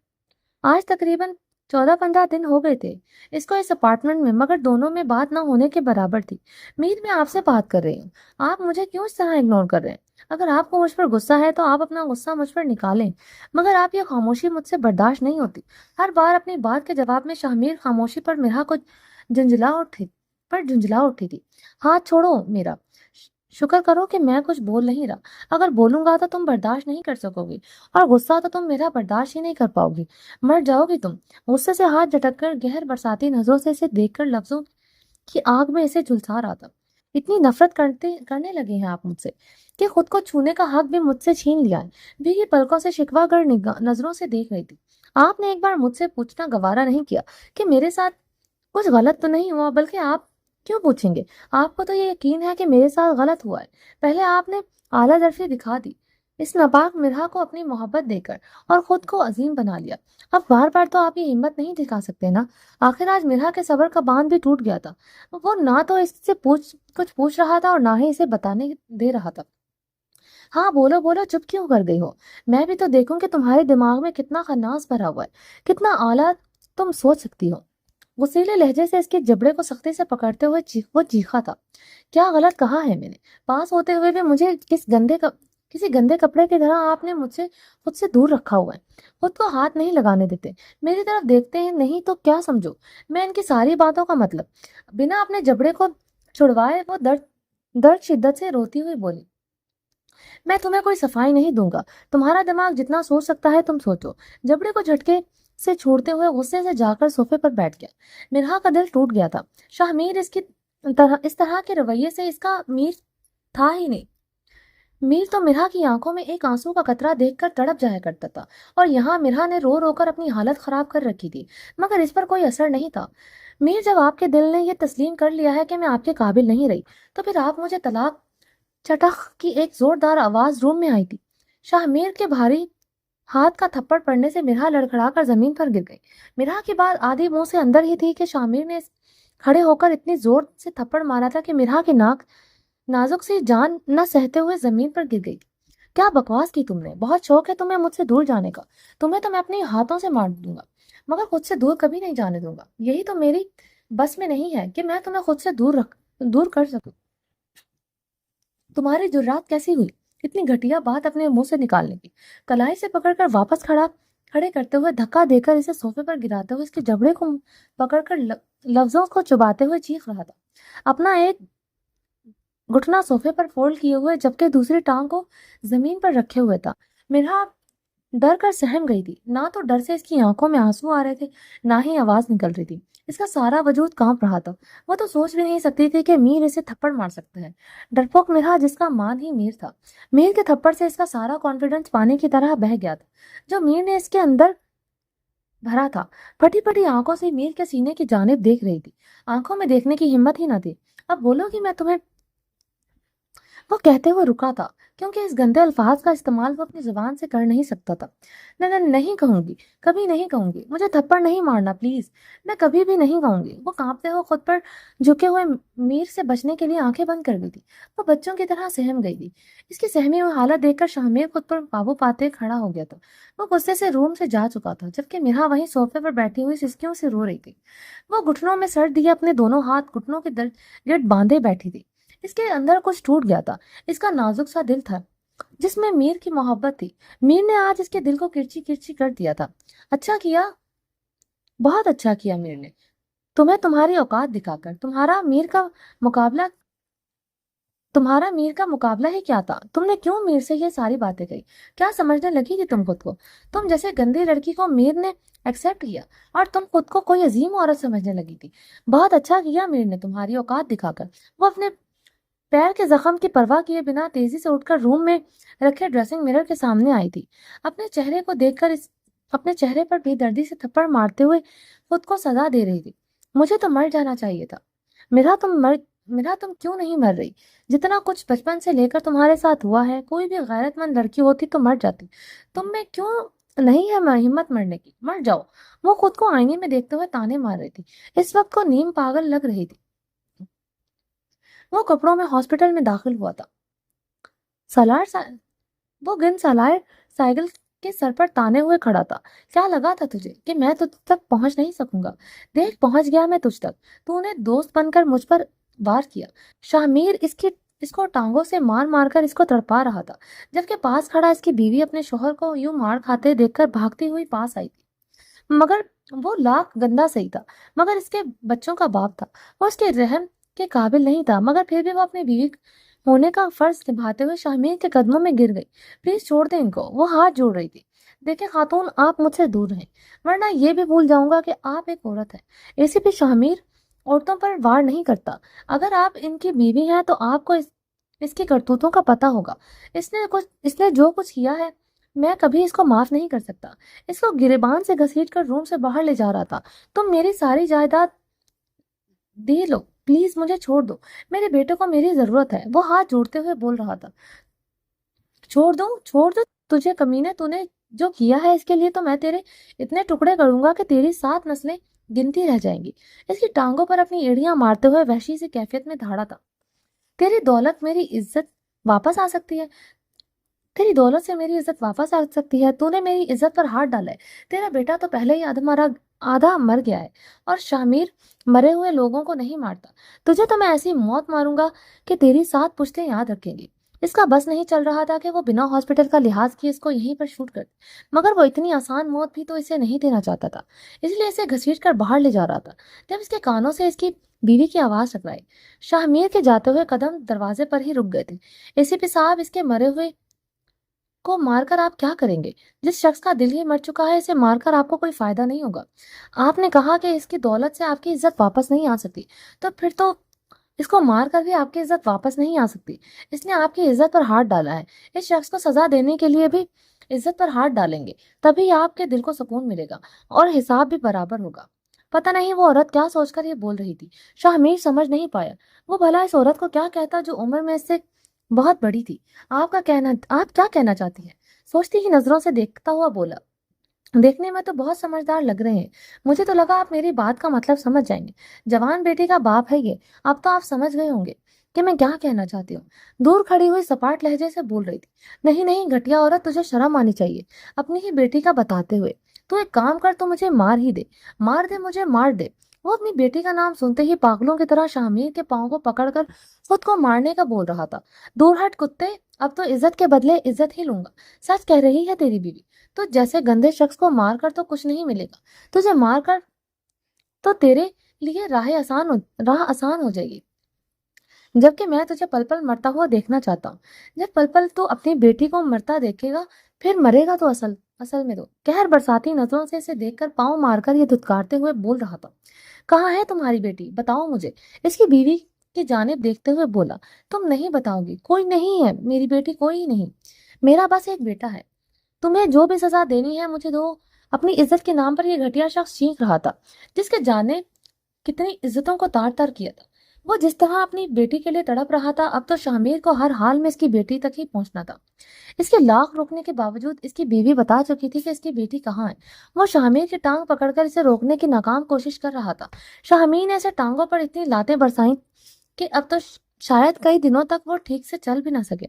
आज तकरीबन 14-15 दिन हो गए थे इसको इस अपार्टमेंट में, मगर दोनों में बात ना होने के बराबर थी। मीर मैं आपसे बात कर रही हूँ, आप मुझे क्यों इस तरह इग्नोर कर रहे हैं? अगर आपको मुझ पर गुस्सा है तो आप अपना गुस्सा मुझ पर निकालें, मगर आप ये खामोशी मुझसे बर्दाश्त नहीं होती। हर बार अपनी बात के जवाब में शाहमीर खामोशी पर मिरा को झुंझला उठी थी। हाथ छोड़ो मेरा, शुक्र करो कि मैं कुछ बोल नहीं रहा। अगर बोलूंगा तो तुम बर्दाश्त नहीं कर सकोगी, और गुस्सा तो तुम मेरा बर्दाश्त ही नहीं कर पाओगी। मर जाओगी तुम। गुस्से से हाथ झटककर गहर बरसाती नजरों से इसे देखकर लफ्जों की आग में इसे झुलसा रहा था। इतनी नफरत करने लगे हैं आप मुझसे कि खुद को छूने का हक भी मुझसे छीन लिया है। भीगी पलकों से शिकवा कर नजरों से देख रही थी। आपने एक बार मुझसे पूछना गवारा नहीं किया कि मेरे साथ कुछ गलत तो नहीं हुआ, बल्कि आप क्यों पूछेंगे? आपको तो ये यकीन है कि मेरे साथ गलत हुआ है। पहले आपने आला दर्फी दिखा दी इस नापाक मिरहा को अपनी मोहब्बत देकर, और खुद को अजीम बना लिया। अब बार बार तो आप ये हिम्मत नहीं दिखा सकते ना। आखिर आज मिरहा के सब्र का बांध भी टूट गया था। वो ना तो इससे कुछ पूछ रहा था और ना ही इसे बताने दे रहा था। हाँ बोलो बोलो, चुप क्यों कर गई हो? मैं भी तो देखूं कि तुम्हारे दिमाग में कितना खन्नास भरा हुआ है, कितना आला तुम सोच सकती हो। गुस्सीले लहजे से इसके जबड़े को सख्ती से पकड़ते हुए वो चीखा था, क्या गलत कहा है मैंने? पास होते हुए भी मुझे किसी गंदे कपड़े की तरह आपने मुझसे खुद से दूर रखा हुआ है। खुद को हाथ नहीं लगाने देते, मेरी तरफ देखते हैं नहीं तो क्या समझो मैं इनकी सारी बातों का मतलब? बिना अपने जबड़े को छुड़वाए वो दर्द दर्द शिद्दत से रोती हुई बोली, मैं तुम्हें कोई सफाई नहीं दूंगा। तुम्हारा दिमाग जितना सोच सकता है तुम सोचो। जबड़े को झटके से छोड़ते हुए गुस्से से जाकर सोफे पर बैठ गया। मिरहा का दिल टूट गया था। शाहमीर इस तरह के रवैये से इसका मीर था ही नहीं। मीर तो मिरहा की आंखों में एक आंसू का कतरा देखकर तड़प जाया करता था, और यहाँ मिरहा ने रो रो कर अपनी हालत खराब कर रखी थी, मगर इस पर कोई असर नहीं था। मीर, जब आपके दिल ने यह तस्लीम कर लिया है कि मैं आपके काबिल नहीं रही, तो फिर आप मुझे तलाक। चटख की एक जोरदार आवाज रूम में आई थी। शाहमीर के भारी हाथ का थप्पड़ पड़ने से मिरहा लड़खड़ाकर जमीन पर गिर गई। मिरहा की बात आधी मुंह से अंदर ही थी कि शाहमीर ने खड़े होकर इतनी जोर से थप्पड़ मारा था कि मिरहा की नाक नाजुक सी जान न सहते हुए जमीन पर गिर गई। क्या बकवास की तुमने? बहुत शौक है तुम्हें मुझसे दूर जाने का। तुम्हें तो मैं अपने हाथों से मार दूंगा, मगर खुद से दूर कभी नहीं जाने दूंगा। यही तो मेरी बस में नहीं है कि मैं तुम्हें खुद से दूर कर सकूं। तुम्हारी जुर्रात कैसी हुई इतनी घटिया बात अपने मुंह से निकालने की? कलाई से पकड़कर वापस खड़े करते हुए धक्का देकर इसे सोफे पर गिराते हुए इसके जबड़े को पकड़कर लफ्जों को चुबाते हुए चीख रहा था। अपना एक घुटना सोफे पर फोल्ड किए हुए जबकि दूसरी टांग को जमीन पर रखे हुए था। मिरहा डर कर सहम गई थी। ना तो डर से इसकी आंखों में आंसू आ रहे थे, ना ही आवाज निकल रही थी। इसका सारा वजूद कांप रहा था। वो तो सोच भी नहीं सकती थी कि मीर इसे थप्पड़ मार सकता है। डरपोक मिरहा जिसका मान ही मीर था। मीर के थप्पड़ से इसका सारा कॉन्फिडेंस पानी की तरह बह गया था, जो मीर ने इसके अंदर भरा था। फटी फटी आंखों से मीर के सीने की जानिब देख रही थी। आंखों में देखने की हिम्मत ही न थी। अब बोलो कि मैं तुम्हें, वो कहते हुए रुका था, क्योंकि इस गंदे अल्फाज का इस्तेमाल वो अपनी जुबान से कर नहीं सकता था। नहीं कहूंगी, कभी नहीं कहूंगी। मुझे थप्पड़ नहीं मारना प्लीज, मैं कभी भी नहीं कहूंगी। वो कांपते हुए खुद पर झुके हुए मीर से बचने के लिए आंखें बंद कर गई थी। वो बच्चों की तरह सहम गई थी। इसकी सहमी हुई हालत देखकर शाहमीर खुद पर काबू पाते खड़ा हो गया था। वो गुस्से से रूम से जा चुका था, जबकि मिरा वहीं सोफे पर बैठी हुई सिसकियों से रो रही थी। वो घुटनों में सर दिए अपने दोनों हाथ घुटनों के गिरद बांधे बैठी थी। इसके अंदर कुछ टूट गया था। इसका नाजुक सा दिल था जिसमें मीर की मोहब्बत थी। मीर ने आज इसके दिल को किरची किरची कर दिया था। अच्छा किया, बहुत अच्छा किया मीर ने, तुम्हें तुम्हारी औकात दिखाकर। तुम्हारा मीर का मुकाबला ही क्या था? तुमने क्यों मीर से ये सारी बातें कही? क्या समझने लगी थी तुम खुद को? तुम जैसे गंदी लड़की को मीर ने एक्सेप्ट किया, और तुम खुद को कोई अजीम औरत समझने लगी थी। बहुत अच्छा किया मीर ने तुम्हारी औकात दिखाकर। वो अपने पैर के जख्म की परवाह किए बिना तेजी से उठकर रूम में रखे ड्रेसिंग मिरर के सामने आई थी। अपने चेहरे को देखकर अपने चेहरे पर बेदर्दी से थप्पड़ मारते हुए खुद को सजा दे रही थी। मुझे तो मर जाना चाहिए था। मेरा तुम क्यों नहीं मर रही? जितना कुछ बचपन से लेकर तुम्हारे साथ हुआ है, कोई भी गैरतमंद लड़की होती तो मर जाती। नहीं है हिम्मत मरने की, मर जाओ। वो खुद को आईने में देखते हुए ताने मार रही थी। इस वक्त को नीम पागल लग रही थी। वो कपड़ों में हॉस्पिटल में दाखिल हुआ था। सलार सा, वो गिन सलार साइकिल के सर पर ताने हुए खड़ा था। क्या लगा था तुझे कि मैं तुझ तक पहुंच नहीं सकूंगा? देख, पहुंच गया मैं तुझ तक। तूने दोस्त बनकर मुझ पर वार किया। शामिर इसको टांगों से मार मार कर इसको तड़पा रहा था, जबकि पास खड़ा इसकी बीवी अपने शोहर को यूं मार खाते देखकर भागती हुई पास आई थी। मगर वो लाख गंदा सही था, मगर इसके बच्चों का बाप था। वो उसके रहम के काबिल नहीं था, मगर फिर भी वो अपनी बीवी होने का फर्ज निभाते हुए शामीर के कदमों में गिर गई। प्लीज छोड़ दे इनको, वो हाथ जोड़ रही थी। देखे खातून, आप मुझसे दूर रहें, वरना ये भी भूल जाऊंगा कि आप एक औरत हैं। एसीपी शामीर औरतों पर वार नहीं करता। अगर आप इनकी बीवी हैं तो आपको इसकी करतूतों का पता होगा। इसने जो कुछ किया है, मैं कभी इसको माफ नहीं कर सकता। इसको गिरेबान से घसीट कर रूम से बाहर ले जा रहा था। तुम मेरी सारी जायदाद दे लो, प्लीज मुझे छोड़ दो। मेरे बेटे को मेरी जरूरत है, वो हाथ जोड़ते हुए बोल रहा था। छोड़ दो, छोड़ दो तुझे, कमीने, तूने जो किया है इसके लिए तो मैं तेरे इतने टुकड़े करूंगा कि तेरी 7 नस्लें गिनती रह जाएंगी। इसकी टांगों पर अपनी एड़ियां मारते हुए वहशी सी कैफियत में धाड़ा था। तेरी दौलत मेरी इज्जत वापस आ सकती है। तेरी दौलत से मेरी इज्जत वापस आ सकती है। तूने मेरी इज्जत पर हाथ डाला है। तेरा बेटा तो पहले ही आधा मर गया है, और शामिर मरे हुए लोगों को नहीं मारता। तुझे तो मैं ऐसी मौत मारूंगा कि तेरी 7 पुश्तें याद रखेंगी। इसका बस नहीं चल रहा था कि वो बिना हॉस्पिटल का लिहाज किए इसको यहीं पर शूट कर दे, मगर वो इतनी आसान मौत भी तो इसे नहीं देना चाहता था, इसलिए इसे घसीट कर बाहर ले जा रहा था। जब इसके कानों से इसकी बीवी की आवाज टकराई, शाहमीर के जाते हुए कदम दरवाजे पर ही रुक गए थे। एसीपी साहब, इसके मरे हुए को मारकर आप क्या करेंगे? जिस शख्स का दिल ही मर चुका है, इसे मारकर आपको कोई फायदा नहीं होगा। आपने कहा कि इसकी दौलत से आपकी इज्जत वापस नहीं आ सकती, तो फिर तो इसको मारकर भी आपकी इज्जत वापस नहीं आ सकती। इसने आपकी इज्जत पर हाथ डाला है। इस शख्स को सजा देने के लिए भी इज्जत पर हाथ डालेंगे, तभी आपके दिल को सुकून मिलेगा और हिसाब भी बराबर होगा। पता नहीं वो औरत क्या सोचकर ये बोल रही थी। शाहमीर समझ नहीं पाया वो भला इस औरत को क्या कहता जो उम्र में इससे बहुत बड़ी थी। आप क्या कहना चाहती हैं? सोचती ही नजरों से देखता हुआ बोला, देखने में तो बहुत समझदार लग रहे हैं। मुझे तो लगा आप मेरी बात का मतलब समझ जाएंगे। जवान बेटी का बाप है ये, अब तो आप समझ गए होंगे कि मैं क्या कहना चाहती हूँ। दूर खड़ी हुई सपाट लहजे से बोल रही थी, नहीं नहीं घटिया औरत, तुझे शर्म आनी चाहिए अपनी ही बेटी का बताते हुए। तू एक काम कर, तू मुझे मार ही दे, मार दे, मुझे मार दे। वो अपनी बेटी का नाम सुनते ही पागलों की तरह शामीर के पांव को पकड़कर खुद को मारने का बोल रहा था। दूर हट कुत्ते, अब तो इज्जत के बदले इज्जत ही लूंगा। सच कह रही है तेरी बीवी। तो जैसे गंदे शख्स को मारकर तो कुछ नहीं मिलेगा, तुझे मारकर तो तेरे लिए राह आसान हो जाएगी, जबकि मैं तुझे पल पल मरता हुआ देखना चाहता हूँ। जब पल पल तू अपनी बेटी को मरता देखेगा, फिर मरेगा तो असल असल में तो। कहर बरसाती नजरों से इसे देखकर पांव मारकर ये धुतकारते हुए बोल रहा था, कहाँ है तुम्हारी बेटी, बताओ मुझे। इसकी बीवी की जानिब देखते हुए बोला, तुम नहीं बताओगी? कोई नहीं है मेरी बेटी, कोई नहीं। मेरा बस एक बेटा है। तुम्हें जो भी सजा देनी है मुझे दो। अपनी इज्जत के नाम पर यह घटिया शख्स चीख रहा था, जिसके जाने कितनी इज्जतों को तार तार किया था। वो जिस तरह अपनी बेटी के लिए तड़प रहा था, अब तो शामिर को हर हाल में इसकी बेटी तक ही पहुंचना था। इसके लाख रोकने के बावजूद इसकी बीवी बता चुकी थी कि इसकी बेटी कहाँ है। वो शामिर की टांग पकड़कर इसे रोकने की नाकाम कोशिश कर रहा था। शामिर ने इसे टांगों पर इतनी लातें बरसाई कि अब तो शायद कई दिनों तक वो ठीक से चल भी ना सके।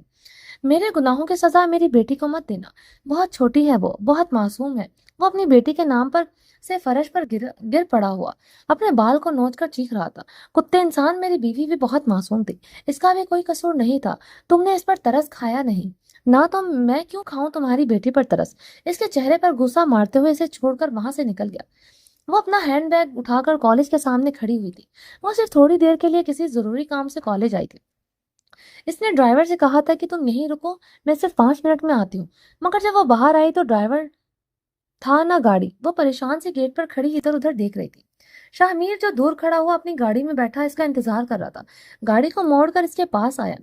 मेरे गुनाहों की सजा मेरी बेटी को मत देना। बहुत छोटी है वो, बहुत मासूम है। वो अपनी बेटी के नाम पर से फर्श पर गिर पड़ा हुआ अपने बाल को नोचकर चीख रहा था, कुत्ते इंसान, मेरी बीवी भी बहुत मासूम थी, इसका भी कोई कसूर नहीं था। तुमने इस पर तरस खाया नहीं ना, तो मैं क्यों खाऊं तुम्हारी बेटी पर तरस? इसके चेहरे पर गुस्सा मारते हुए इसे छोड़कर वहां से निकल गया। वो अपना हैंडबैग उठाकर कॉलेज के सामने खड़ी हुई थी। वो सिर्फ थोड़ी देर के लिए किसी जरूरी काम से कॉलेज आई थी। इसने ड्राइवर से कहा था कि तुम यहीं रुको, मैं सिर्फ 5 मिनट में आती हूँ। मगर जब वो बाहर आई तो ड्राइवर था ना गाड़ी। वो परेशान से गेट पर खड़ी इधर उधर देख रही थी। शाहमीर जो दूर खड़ा हुआ अपनी गाड़ी में बैठा इसका इंतजार कर रहा था, गाड़ी को मोड़कर इसके पास आया।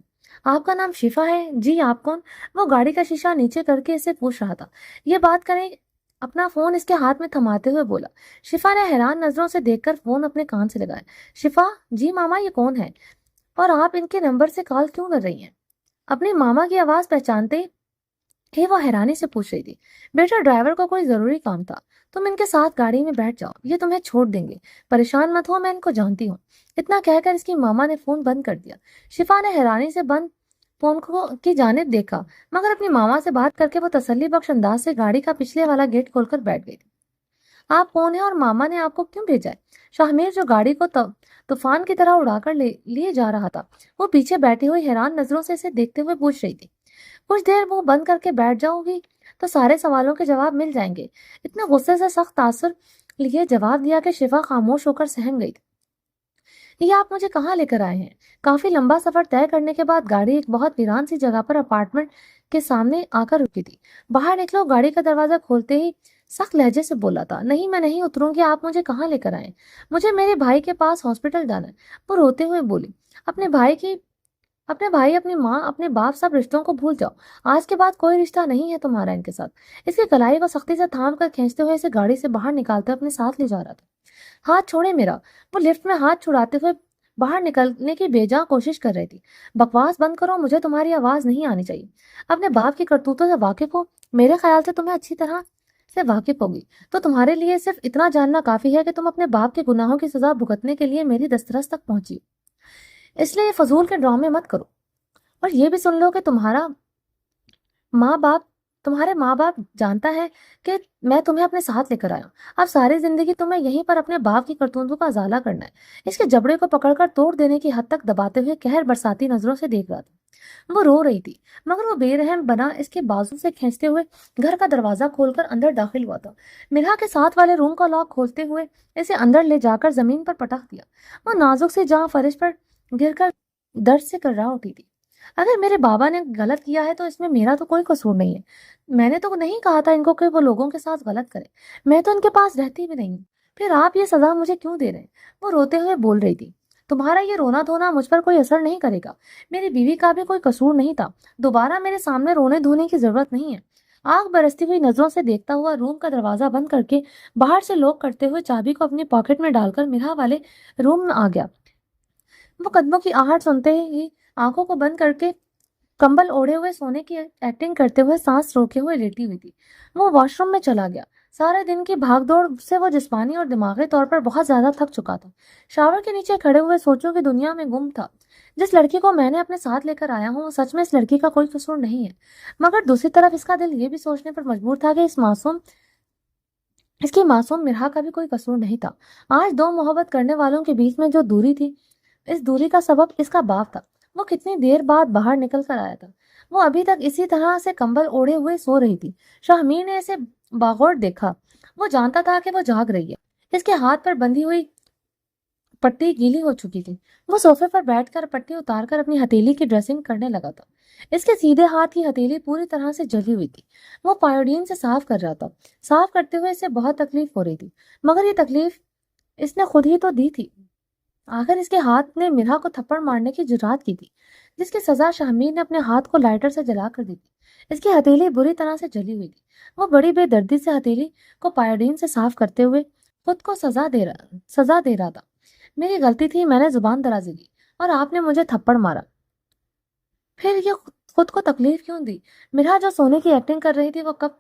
आपका नाम शिफा है? जी, आप कौन? वो गाड़ी का शीशा नीचे करके इसे पूछ रहा था। ये बात करें, अपना फोन इसके हाथ में थमाते हुए बोला। शिफा ने हैरान नजरों से देखकर फोन अपने कान से लगाया। शिफा, जी मामा, ये कौन है और आप इनके नंबर से कॉल क्यों कर रही हैं? अपनी मामा की आवाज पहचानते कि वो हैरानी से पूछ रही थी, बेटा ड्राइवर को कोई जरूरी काम था, तुम इनके साथ गाड़ी में बैठ जाओ, ये तुम्हें छोड़ देंगे, परेशान मत हो, मैं इनको जानती हूँ। इतना कहकर इसकी मामा ने फोन बंद कर दिया। शिफा ने हैरानी से बंद फोन को की जानिब देखा, मगर अपनी मामा से बात करके वो तसल्ली बख्श अंदाज से गाड़ी का पिछले वाला गेट खोलकर बैठ गई थी। आप कौन है और मामा ने आपको क्यों भेजा है? शाहमीर, जो गाड़ी को तूफान की तरह उड़ाकर लिए जा रहा था, वो पीछे बैठी हुई हैरान नजरों से इसे देखते हुए पूछ रही थी। कुछ देर मुंह बंद करके बैठ जाओगी तो सारे सवालों के जवाब मिल जाएंगे। इतने गुस्से से सख्त तासुर लिए जवाब दिया कि शिफा खामोश होकर सहम गई। ये आप मुझे कहाँ लेकर आए हैं? काफी लंबा सफर तय करने के बाद गाड़ी एक बहुत वीरान सी जगह पर अपार्टमेंट के सामने आकर रुकी थी। बाहर निकलो, गाड़ी का दरवाजा खोलते ही सख्त लहजे से बोला था। नहीं, मैं नहीं उतरूंगी, आप मुझे कहाँ लेकर आए? मुझे मेरे भाई के पास हॉस्पिटल जाना है, वो रोते हुए बोली। अपने भाई, अपनी माँ, अपने बाप, सब रिश्तों को भूल जाओ। आज के बाद कोई रिश्ता नहीं है तुम्हारा इनके साथ। इसकी कलाई को सख्ती से थाम कर खींचते हुए इसे गाड़ी से बाहर निकालते अपने साथ ले जा रहा था। हाथ छोड़े मेरा। वो लिफ्ट में हाथ छुड़ाते हुए बाहर निकलने की बेजान कोशिश कर रही थी। बकवास बंद करो, मुझे तुम्हारी आवाज नहीं आनी चाहिए। अपने बाप की करतूतों से वाकिफ हो, मेरे ख्याल से तुम्हें अच्छी तरह से वाकिफ होगी, तो तुम्हारे लिए सिर्फ इतना जानना काफी है कि तुम अपने बाप के गुनाहों की सजा भुगतने के लिए मेरी दस्तरस तक पहुंची। इसलिए ये फजूल के ड्रामे मत करो। और ये भी सुन लो कि माँ बाप तुम्हारे माँ बाप जानता है कि मैं तुम्हें अपने साथ लेकर आया हूँ। अब सारी जिंदगी तुम्हें यहीं पर अपने बाप की करतूतों का उजाला करना है। इसके जबड़े को पकड़कर तोड़ देने की हद तक दबाते हुए कहर बरसाती नजरों से देख रहा था। वो रो रही थी, मगर वो बेरहम बना इसके बाजू से खींचते हुए घर का दरवाजा खोलकर अंदर दाखिल हुआ था। मिरा के साथ वाले रूम का लॉक खोलते हुए इसे अंदर ले जाकर जमीन पर पटक दिया। वो नाजुक से जहां फर्श पर गिरकर दर्द से कर्रा उठी थी। अगर मेरे बाबा ने गलत किया है तो इसमें मेरा तो कोई कसूर नहीं है। मैंने तो नहीं कहा था इनको कि वो लोगों के साथ गलत करें। मैं तो इनके पास रहती भी नहीं हूँ। फिर आप ये सजा मुझे क्यों दे रहे हैं? वो रोते हुए बोल रही थी। तुम्हारा ये रोना धोना मुझ पर कोई असर नहीं करेगा। मेरी बीवी का भी कोई कसूर नहीं था। दोबारा मेरे सामने रोने धोने की जरूरत नहीं है। आग बरसती हुई नजरों से देखता हुआ रूम का दरवाजा बंद करके बाहर से लॉक करते हुए चाबी को अपनी पॉकेट में डालकर मिरा वाले रूम में आ गया। वो कदमों की आहट सुनते ही आंखों को बंद करके कंबल ओढ़े हुए सोने की एक्टिंग करते हुए सांस रोके हुए लेटी हुई थी। वो वॉशरूम में चला गया। सारे दिन की भागदौड़ से वो जिस्मानी और दिमागी तौर पर बहुत ज्यादा थक चुका था। शावर के नीचे खड़े हुए सोचों की दुनिया में गुम था। जिस लड़की को मैंने अपने साथ लेकर आया हूँ, वो सच में इस लड़की का कोई कसूर नहीं है। मगर दूसरी तरफ इसका दिल ये भी सोचने पर मजबूर था कि इसकी मासूम मिरहा का भी कोई कसूर नहीं था। आज दो मोहब्बत करने वालों के बीच में जो दूरी थी, इस दूरी का सबब इसका बाप था। वो कितनी देर बाद बाहर निकल कर आया था। वो अभी तक इसी तरह से कंबल ओढ़े हुए सो रही थी। शाहमीर ने इसे बागौर देखा। वो जानता था कि वो जाग रही है। इसके हाथ पर बंधी हुई पट्टी गीली हो चुकी थी। वो सोफे पर बैठकर पट्टी उतारकर अपनी हथेली की ड्रेसिंग करने लगा था। इसके सीधे हाथ की हथेली पूरी तरह से जली हुई थी। वो पायोडीन से साफ कर रहा था। साफ करते हुए इसे बहुत तकलीफ हो रही थी, मगर ये तकलीफ इसने खुद ही तो दी थी। आखिर इसके हाथ ने मिरा को थप्पड़ मारने की जुर्रात की थी, जिसकी सजा शाहमीर ने अपने हाथ को लाइटर से जला कर दी थी। इसकी हथेली बुरी तरह से जली हुई थी। वो बड़ी बेदर्दी से हथेली को पायोडीन से साफ करते हुए खुद को सजा दे रहा था। मेरी गलती थी, मैंने जुबान दराजी की और आपने मुझे थप्पड़ मारा। फिर ये खुद को तकलीफ क्यों दी? मिरा जो सोने की एक्टिंग कर रही थी, वो कब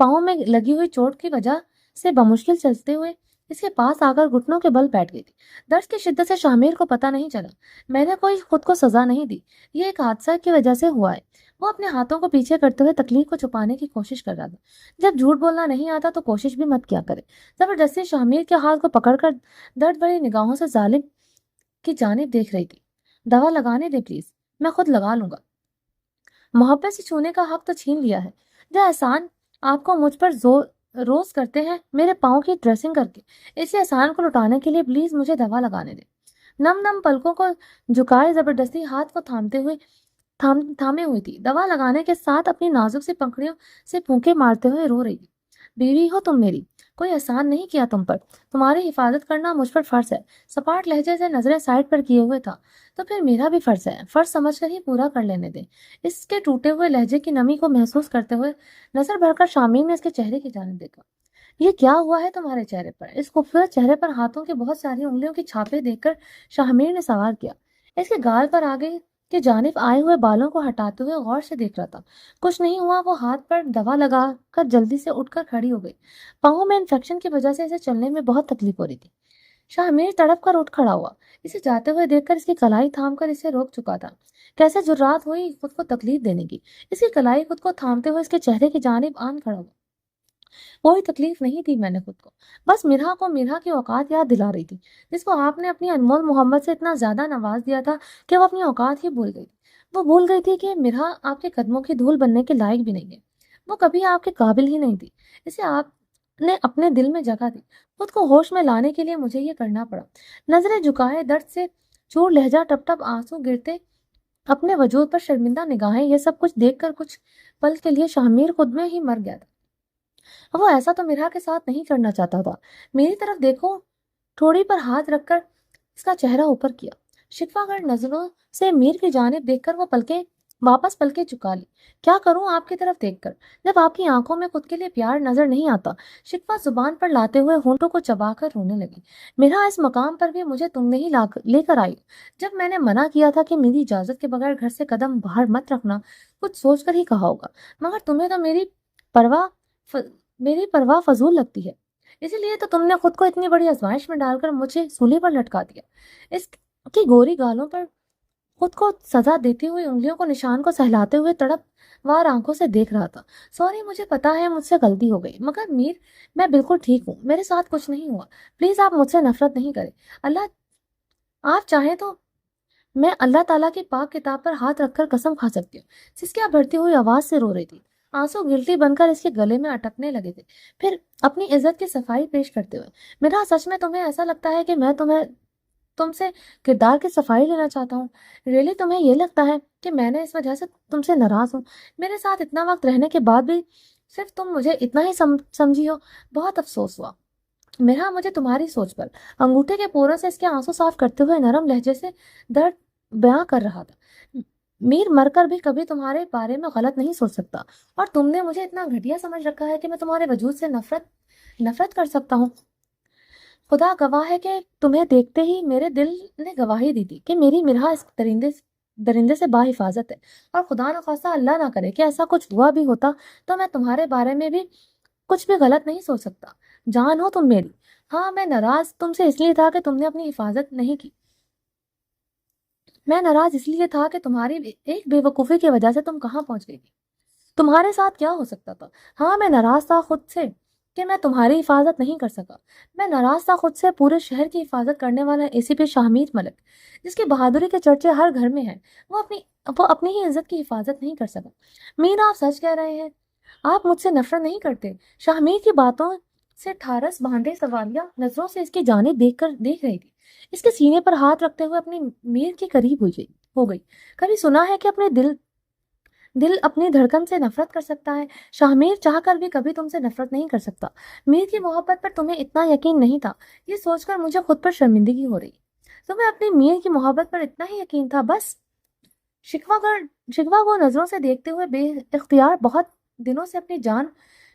पाँव में लगी हुई चोट की वजह से बमुश्किल चलते हुए इसके पास आकर घुटनों के बल बैठ गई थी। दर्द की शिद्दत से शामिर को पता नहीं चला। मैंने कोई खुद को सजा नहीं दी, ये एक हादसा की वजह से हुआ है। वो अपने हाथों को पीछे करते हुए तकलीफ को छुपाने की कोशिश कर रहा था। जब झूठ बोलना नहीं आता तो कोशिश भी मत किया करे। जबरदस्ती शामिर के हाथ को पकड़कर दर्द भरी निगाहों से जालिम की जानिब देख रही थी। दवा लगाने दे प्लीज, मैं खुद लगा लूंगा। मोहब्बत से छूने का हक तो छीन लिया है। जो एहसान आपको मुझ पर रोज करते हैं मेरे पाँव की ड्रेसिंग करके, इसी एहसान को लुटाने के लिए प्लीज मुझे दवा लगाने दे। नम नम पलकों को झुकाए जबरदस्ती हाथ को थामे हुई थी। दवा लगाने के साथ अपनी नाजुक सी पंखुड़ियों से फूंके मारते हुए रो रही थी। बीवी हो तुम मेरी, कोई एहसान नहीं किया तुम पर। तुम्हारी हिफाजत करना मुझ पर फर्ज है। सपाट लहजे से नजरें साइड पर किए हुए था। तो फिर मेरा भी फर्ज है, फर्ज समझकर ही पूरा कर लेने दे। इसके टूटे हुए लहजे की नमी को महसूस करते हुए नजर भरकर शामीर ने इसके चेहरे की जानिब देखा। ये क्या हुआ है तुम्हारे चेहरे पर? इस खूबसूरत चेहरे पर हाथों की बहुत सारी उंगलियों की छापे देखकर शाहमीर ने सवाल किया। इसके गाल पर आगे की जानिब आए हुए बालों को हटाते हुए गौर से देख रहा था। कुछ नहीं हुआ, वो हाथ पर दवा लगा कर जल्दी से उठकर खड़ी हो गई। पाँव में इन्फेक्शन की वजह से इसे चलने में बहुत तकलीफ हो रही थी। शाहमीर तड़प कर उठ खड़ा हुआ। इसे जाते हुए देखकर इसकी कलाई थाम कर इसे रोक चुका था। कैसे जुर्रात हुई खुद को तकलीफ देने की। इसकी कलाई खुद को थामते हुए इसके चेहरे की जानिब आन खड़ा हुआ। कोई तकलीफ नहीं दी मैंने खुद को, बस मिरहा को मिरहा की औकात याद दिला रही थी, जिसको आपने अपनी अनमोल मोहब्बत से इतना ज्यादा नवाज दिया था कि वो अपनी औकात ही भूल गई थी। वो भूल गई थी कि मिरहा आपके कदमों की धूल बनने के लायक भी नहीं है। वो कभी आपके काबिल ही नहीं थी। इसे आपने अपने दिल में जगह दी। खुद को होश में लाने के लिए मुझे ये करना पड़ा। नजरें झुकाए, दर्द से चूर लहजा, टप टप आंसू गिरते अपने वजूद पर शर्मिंदा निगाहें, ये सब कुछ देखकर कुछ पल के लिए शाहमीर खुद में ही मर गया था। वो ऐसा तो मिरा के साथ नहीं करना चाहता था। मेरी तरफ देखो, ठोड़ी पर हाथ रखकर इसका चेहरा ऊपर किया। शिकवागर नजरों से मीर की जानिब देखकर वो वापस पलके चुका ली। क्या करूं आपकी तरफ देखकर, जब आपकी आंखों में खुद के लिए प्यार नजर नहीं आता। शिकवा जुबान पर लाते हुए होंठों को चबाकर रोने लगी। मेरा इस मकाम पर भी मुझे तुमने ही लेकर आई। जब मैंने मना किया था कि मेरी इजाजत के बगैर घर से कदम बाहर मत रखना, कुछ सोचकर ही कहा होगा, मगर तुम्हें तो परवाह मेरी परवाह फजूल लगती है। इसीलिए तो तुमने खुद को इतनी बड़ी आजमाइश में डालकर मुझे सूली पर लटका दिया। इसकी गोरी गालों पर खुद को सजा देती हुई उंगलियों को निशान को सहलाते हुए तड़प वार आंखों से देख रहा था। सॉरी, मुझे पता है मुझसे गलती हो गई, मगर मीर, मैं बिल्कुल ठीक हूँ, मेरे साथ कुछ नहीं हुआ। प्लीज आप मुझसे नफरत नहीं करें। अल्लाह, आप चाहें तो मैं अल्लाह ताला की पाक किताब पर हाथ रखकर कसम खा सकती हूँ। सिसकिया भरती हुई आवाज से रो रही थी। आंसू गिल्टी बनकर इसके गले में अटकने लगे थे। फिर अपनी इज्जत की सफाई पेश करते हुए, मेरा सच में तुम्हें ऐसा लगता है कि मैं तुमसे किरदार की सफाई लेना चाहता हूँ? रियली तुम्हें ये लगता है कि मैंने इस वजह से तुमसे नाराज हूँ? मेरे साथ इतना वक्त रहने के बाद भी सिर्फ तुम मुझे इतना ही समझी हो। बहुत अफसोस हुआ मेरा मुझे तुम्हारी सोच पर। अंगूठे के पोरों से इसके आंसू साफ करते हुए नरम लहजे से दर्द बयां कर रहा था। मीर मरकर भी कभी तुम्हारे बारे में गलत नहीं सोच सकता, और तुमने मुझे इतना घटिया समझ रखा है कि मैं तुम्हारे वजूद से नफरत नफरत कर सकता हूँ। खुदा गवाह है कि तुम्हें देखते ही मेरे दिल ने गवाही दी थी कि मेरी मिरहा इस दरिंदे से बाहिफाजत है। और खुदा न खास्ता, अल्लाह ना करे कि ऐसा कुछ हुआ भी होता, तो मैं तुम्हारे बारे में भी कुछ भी गलत नहीं सोच सकता। जान हो तुम मेरी। हाँ, मैं नाराज तुमसे इसलिए था कि तुमने अपनी हिफाजत नहीं की। मैं नाराज इसलिए था कि तुम्हारी एक बेवकूफ़ी की वजह से तुम कहाँ पहुंच गई थी। तुम्हारे साथ क्या हो सकता था। हाँ, मैं नाराज था खुद से कि मैं तुम्हारी हिफाजत नहीं कर सका। मैं नाराज था खुद से, पूरे शहर की हिफाजत करने वाला एसीपी शाहमीर मलिक, जिसकी बहादुरी के चर्चे हर घर में हैं, वो अपनी ही इज्जत की हिफाजत नहीं कर सका। मीर, आप सच कह रहे हैं। आप मुझसे नफरत नहीं करते। शाहमीर की बातों से ठारस बांधे सवालिया नजरों से इसकी जानिब देख रही थी। इसके सीने पर हाथ रखते हुए अपनी मीर के करीब हो गई। कभी सुना है कि अपने दिल दिल अपनी धड़कन से नफरत कर सकता है? शाहमीर चाहकर भी कभी तुमसे नफरत नहीं कर सकता। मीर की मोहब्बत पर तुम्हें इतना यकीन नहीं था, ये सोचकर मुझे खुद पर शर्मिंदगी हो रही। तुम्हें अपनी मीर की मोहब्बत पर इतना ही यकीन था, बस? शिकवा को नजरों से देखते हुए बेइख्तियार बहुत दिनों से अपनी जान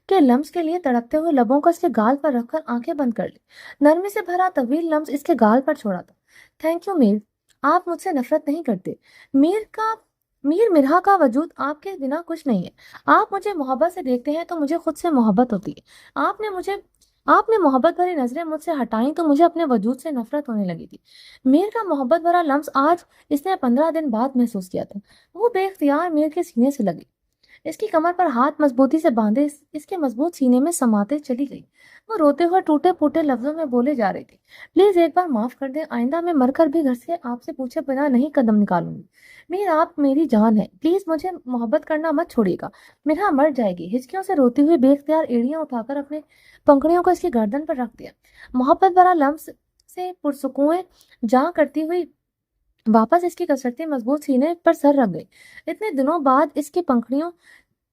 के लम्स के लिए तड़पते हुए लबों को इसके गाल पर रखकर आंखें बंद कर ली। नरमी से भरा तवील लम्स इसके गाल पर छोड़ा था। थैंक यू मीर, आप मुझसे नफरत नहीं करते। मीर मिरहा का वजूद आपके बिना कुछ नहीं है। आप मुझे मोहब्बत से देखते हैं तो मुझे खुद से मोहब्बत होती है। आपने मोहब्बत भरी नजरें मुझसे हटाई तो मुझे अपने वजूद से नफरत होने लगी थी। मीर का मोहब्बत भरा लम्स आज इसने 15 दिन बाद महसूस किया था। वो बेख्तियार मीर के सीने से लगी, इसकी कमर पर हाथ मजबूती से बांधे इसके मजबूत सीने में समाते चली गई। वो रोते हुए टूटे फूटे लफ्जों में बोले जा रही थी, प्लीज एक बार माफ कर दे, आइंदा मैं मरकर भी घर से आपसे पूछे बिना नहीं कदम निकालूंगी। मीर, आप मेरी जान है, प्लीज मुझे मोहब्बत करना मत छोड़िएगा। मेरा मर जाएगी। हिचकियों से रोती हुई बेख्तियार एड़ियां उठाकर अपने पंखड़ियों को इसकी गर्दन पर रख दिया। मोहब्बत भरा लम्स से पुरसुकून जा करती हुई वापस इसकी कसरती मजबूत सीने पर सर रख गई। इतने दिनों बाद इसकी पंखड़ियों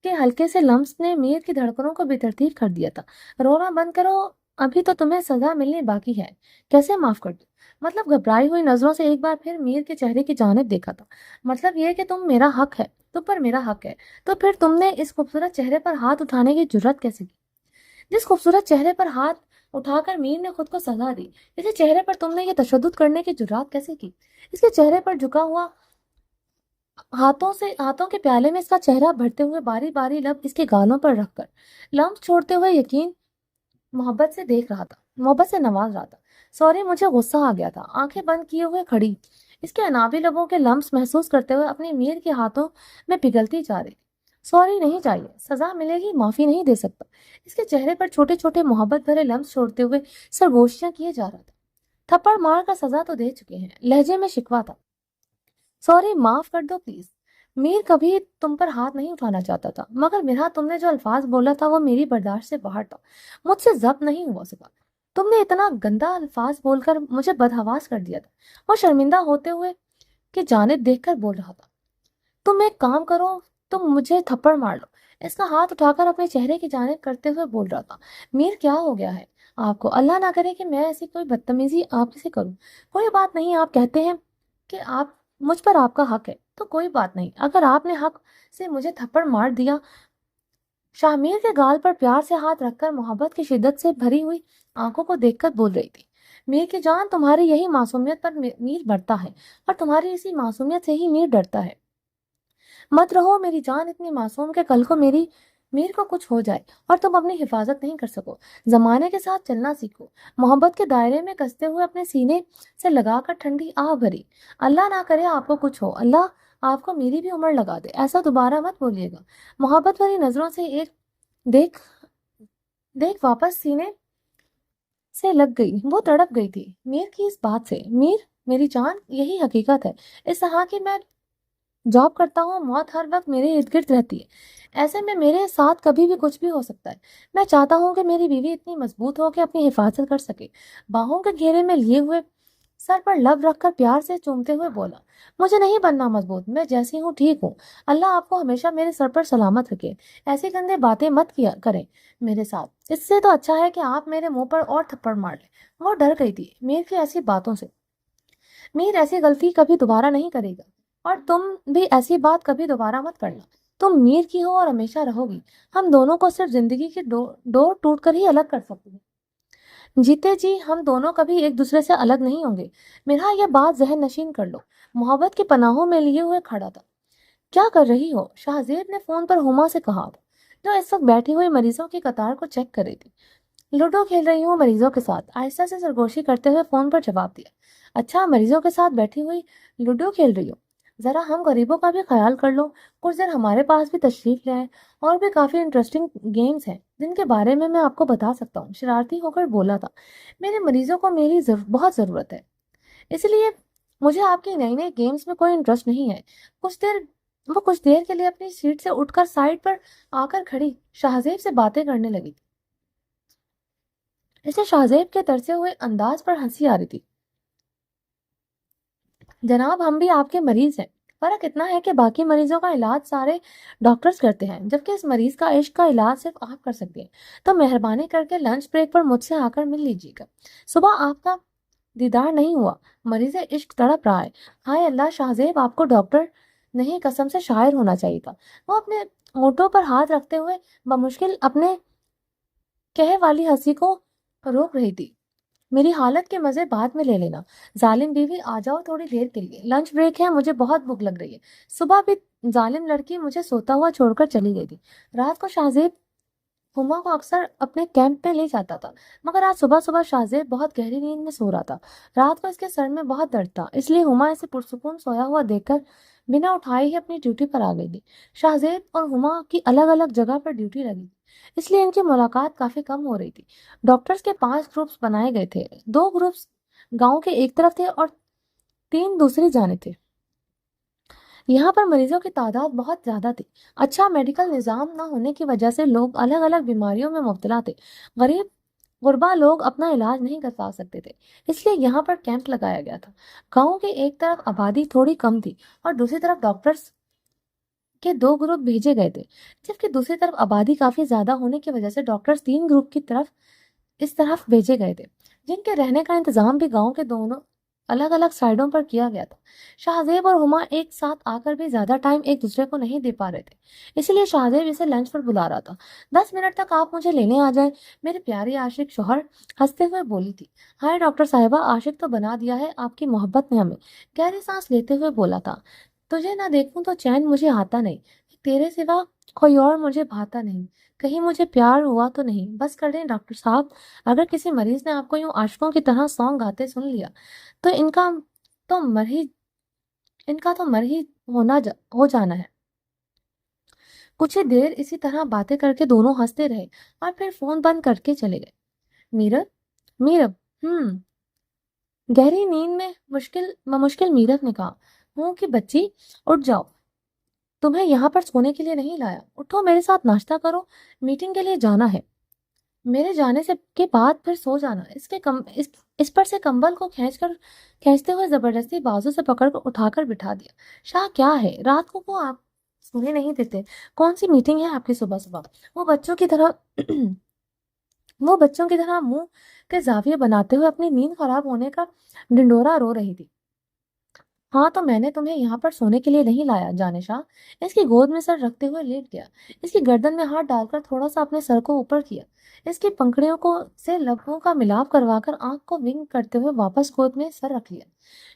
के हल्के से लम्स ने मीर की धड़कनों को बेतरतीब कर दिया था। रोना बंद करो, अभी तो तुम्हें सजा मिलनी बाकी है। कैसे माफ कर दूं? मतलब घबराई हुई नजरों से एक बार फिर मीर के चेहरे की जानिब देखा था। मतलब यह कि तुम पर मेरा हक है। तो फिर तुमने इस खूबसूरत चेहरे पर हाथ उठाने की जुर्रत कैसे की? जिस खूबसूरत चेहरे पर हाथ उठाकर मीर ने खुद को सजा दी, इसी चेहरे पर तुमने ये तशद्दुद करने की जुर्रत कैसे की? इसके चेहरे पर झुका हुआ ہاتھوں کے پیالے میں اس کا چہرہ بھرتے ہوئے باری باری لب اس کے گالوں پر رکھ کر لمس چھوڑتے ہوئے یقین محبت سے دیکھ رہا تھا، محبت سے نواز رہا تھا۔ سوری، مجھے غصہ آ گیا تھا۔ آنکھیں بند کیے ہوئے کھڑی اس کے انابی لبوں کے لمس محسوس کرتے ہوئے اپنی میر کے ہاتھوں میں پگھلتی جا رہی تھی۔ سوری نہیں چاہیے، سزا ملے گی، معافی نہیں دے سکتا۔ اس کے چہرے پر چھوٹے چھوٹے محبت بھرے لمس چھوڑتے ہوئے سرگوشیاں کیے جا رہا تھا۔ تھپڑ مار کر سزا تو دے چکے ہیں، لہجے میں شکوہ تھا۔ سوری، معاف کر دو پلیز۔ میر کبھی تم پر ہاتھ نہیں اٹھانا چاہتا تھا، مگر میرا تم نے جو الفاظ بولا تھا وہ میری برداشت سے باہر تھا، مجھ سے ضبط نہیں ہوا سکا۔ تم نے اتنا گندا الفاظ بول کر مجھے بدحواس کر دیا تھا۔ وہ شرمندہ ہوتے ہوئے کی جانب دیکھ کر بول رہا تھا۔ تم ایک کام کرو، تم مجھے تھپڑ مار لو۔ اس کا ہاتھ اٹھا کر اپنے چہرے کی جانب کرتے ہوئے بول رہا تھا۔ میر، کیا ہو گیا ہے آپ کو؟ اللہ نہ کرے کہ میں ایسی کوئی بدتمیزی آپ سے کروں۔ کوئی بات نہیں، آپ کہتے ہیں کہ مجھ پر آپ کا حق ہے تو کوئی بات نہیں، اگر آپ نے حق سے مجھے تھپڑ مار دیا۔ شاہمیر کے گال پر پیار سے ہاتھ رکھ کر محبت کی شدت سے بھری ہوئی آنکھوں کو دیکھ کر بول رہی تھی۔ میر کی جان، تمہاری یہی معصومیت پر میر بڑھتا ہے اور تمہاری اسی معصومیت سے ہی میر ڈرتا ہے۔ مت رہو میری جان اتنی معصوم کہ کل کو میر کو کچھ ہو جائے اور تم اپنی حفاظت نہیں کر سکو۔ زمانے کے ساتھ چلنا سیکھو۔ محبت کے دائرے میں کستے ہوئے اپنے سینے سے لگا کر ٹھنڈی آہ بھری۔ اللہ نہ کرے آپ کو کچھ ہو، اللہ آپ کو میری بھی عمر لگا دے، ایسا دوبارہ مت بولیے گا۔ محبت بھری نظروں سے ایک دیکھ واپس سینے سے لگ گئی۔ وہ تڑپ گئی تھی میر کی اس بات سے۔ میر میری جان، یہی حقیقت ہے۔ اس طرح کی میں جاب کرتا ہوں، موت ہر وقت میرے ارد گرد رہتی ہے، ایسے میں میرے ساتھ کبھی بھی کچھ بھی ہو سکتا ہے۔ میں چاہتا ہوں کہ میری بیوی اتنی مضبوط ہو کہ اپنی حفاظت کر سکے۔ باہوں کے گھیرے میں لیے ہوئے سر پر لب رکھ کر پیار سے چومتے ہوئے بولا۔ مجھے نہیں بننا مضبوط، میں جیسی ہوں ٹھیک ہوں۔ اللہ آپ کو ہمیشہ میرے سر پر سلامت رکھے۔ ایسی گندے باتیں مت کیا کریں میرے ساتھ، اس سے تو اچھا ہے کہ آپ میرے منہ پر اور تھپڑ مار لیں۔ وہ ڈر گئی تھی میر کی ایسی باتوں سے۔ میر ایسی غلطی کبھی دوبارہ نہیں کرے گا، اور تم بھی ایسی بات کبھی دوبارہ مت کرنا۔ تم میر کی ہو اور ہمیشہ رہو گی۔ ہم دونوں کو صرف زندگی کی ڈور ٹوٹ کر ہی الگ کر سکتے ہیں، جیتے جی ہم دونوں کبھی ایک دوسرے سے الگ نہیں ہوں گے۔ میرا یہ بات ذہن نشین کر لو۔ محبت کی پناہوں میں لیے ہوئے کھڑا تھا۔ کیا کر رہی ہو؟ شاہزیب نے فون پر ہما سے کہا تھا، جو اس وقت بیٹھی ہوئی مریضوں کی قطار کو چیک کر رہی تھی۔ لوڈو کھیل رہی ہوں مریضوں کے ساتھ، آہستہ سے سرگوشی کرتے ہوئے فون پر جواب دیا۔ اچھا، مریضوں کے ساتھ بیٹھی ہوئی لوڈو کھیل رہی ہو؟ ذرا ہم غریبوں کا بھی خیال کر لو، کچھ دیر ہمارے پاس بھی تشریف لے آئیں، اور بھی کافی انٹرسٹنگ گیمز ہیں جن کے بارے میں آپ کو بتا سکتا ہوں۔ شرارتی ہو کر بولا تھا۔ میرے مریضوں کو میری بہت ضرورت ہے، اس لیے مجھے آپ کی نئی نئی گیمز میں کوئی انٹرسٹ نہیں ہے۔ وہ کچھ دیر کے لیے اپنی سیٹ سے اٹھ کر سائڈ پر آ کر کھڑی شاہزیب سے باتیں کرنے لگی تھی۔ اسے شاہزیب کے ترسے ہوئے انداز پر ہنسی آ رہی تھی۔ جناب، ہم بھی آپ کے مریض ہیں، فرق اتنا ہے کہ باقی مریضوں کا علاج سارے ڈاکٹرز کرتے ہیں، جبکہ اس مریض کا عشق کا علاج صرف آپ کر سکتے ہیں۔ تو مہربانی کر کے لنچ بریک پر مجھ سے آ کر مل لیجیے گا۔ صبح آپ کا دیدار نہیں ہوا، مریض عشق تڑپ رہا ہے۔ ہائے اللہ شاہزیب، آپ کو ڈاکٹر نہیں قسم سے شاعر ہونا چاہیے تھا۔ وہ اپنے ہونٹوں پر ہاتھ رکھتے ہوئے بمشکل اپنے کہے والی ہنسی کو روک رہی تھی۔ میری حالت کے مزے بعد میں لے لینا۔ ظالم بیوی، آ جاؤ تھوڑی دیر کے لیے، لنچ بریک ہے، مجھے بہت بھوک لگ رہی ہے۔ صبح بھی ظالم لڑکی مجھے سوتا ہوا چھوڑ کر چلی گئی تھی۔ رات کو شاہزیب ہما کو اکثر اپنے کیمپ پہ لے جاتا تھا، مگر آج صبح صبح شاہزیب بہت گہری نیند میں سو رہا تھا۔ رات کو اس کے سر میں بہت درد تھا، اس لیے ہما اسے پرسکون سویا ہوا دیکھ کر بنا اٹھائے ہی اپنی ڈیوٹی پر آ گئی تھی۔ شاہزیب اور ہما کی الگ الگ جگہ پر ڈیوٹی لگی تھی، اس لیے ان کی ملاقات کافی کم ہو رہی تھی۔ ڈاکٹرز کے 5 گروپس بنائے گئے تھے، 2 گروپس گاؤں کے ایک طرف تھے اور 3 دوسری جانب تھے۔ یہاں پر مریضوں کی تعداد بہت زیادہ تھی۔ اچھا میڈیکل نظام نہ ہونے کی وجہ سے لوگ الگ الگ بیماریوں میں مبتلا تھے۔ غربا لوگ اپنا علاج نہیں کروا سکتے تھے، اس لیے یہاں پر کیمپ لگایا گیا تھا۔ گاؤں کے ایک طرف آبادی تھوڑی کم تھی اور دوسری طرف ڈاکٹرز کے 2 گروپ بھیجے گئے تھے، جبکہ دوسری طرف آبادی کافی زیادہ ہونے کی وجہ سے ڈاکٹرز 3 گروپ کی طرف اس طرف بھیجے گئے تھے، جن کے رہنے کا انتظام بھی گاؤں کے دونوں الگ الگ سائڈوں پر کیا گیا تھا۔ شاہزیب اور ہما ایک ساتھ آ کر بھی زیادہ ٹائم ایک دوسرے کو نہیں دے پا رہے تھے، اسی لیے شاہزیب اسے لنچ پر بلا رہا تھا۔ 10 منٹ تک آپ مجھے لینے آ جائیں، میرے پیارے عاشق شوہر، ہنستے ہوئے بولی تھی۔ ہائے ڈاکٹر صاحبہ، عاشق تو بنا دیا ہے آپ کی محبت نے ہمیں، گہری سانس لیتے ہوئے بولا تھا۔ तुझे ना देखूं तो चैन मुझे आता नहीं, तेरे सिवा कोई और मुझे भाता नहीं, कहीं मुझे प्यार हुआ तो नहीं। बस कर दें डॉक्टर साहब, अगर किसी मरीज ने आपको यूं आशिकों की तरह सॉन्ग गाते सुन लिया तो तो मर ही इनका तो मर ही हो जाना है। कुछ ही देर इसी तरह बातें करके दोनों हंसते रहे और फिर फोन बंद करके चले गए। मीरब, मीरब, गहरी नींद में मुश्किल मीरब ने कहा, हूँ कि बच्ची उठ जाओ, तुम्हें यहाँ पर सोने के लिए नहीं लाया, उठो मेरे साथ नाश्ता करो, मीटिंग के लिए जाना है। मेरे जाने से के बाद फिर सो जाना। इस पर से कंबल को खींचते हुए जबरदस्ती बाजू से पकड़ कर उठाकर बिठा दिया। शाह, क्या है, रात को आप सोने नहीं देते? कौन सी मीटिंग है आपकी सुबह सुबह? वो बच्चों की तरह वो बच्चों की तरह मुंह के जाविये बनाते हुए अपनी नींद खराब होने का ढिंडोरा रो रही थी। हाँ, तो मैंने तुम्हें यहाँ पर सोने के लिए नहीं लाया, जाने शाह। इसकी गोद में सर रखते हुए लेट गया, इसकी गर्दन में हाथ डालकर थोड़ा सा अपने सर को ऊपर किया, इसकी पंखुड़ियों को से लबों का मिलाप करवाकर आंख को विंग करते हुए वापस गोद में सर रख लिया।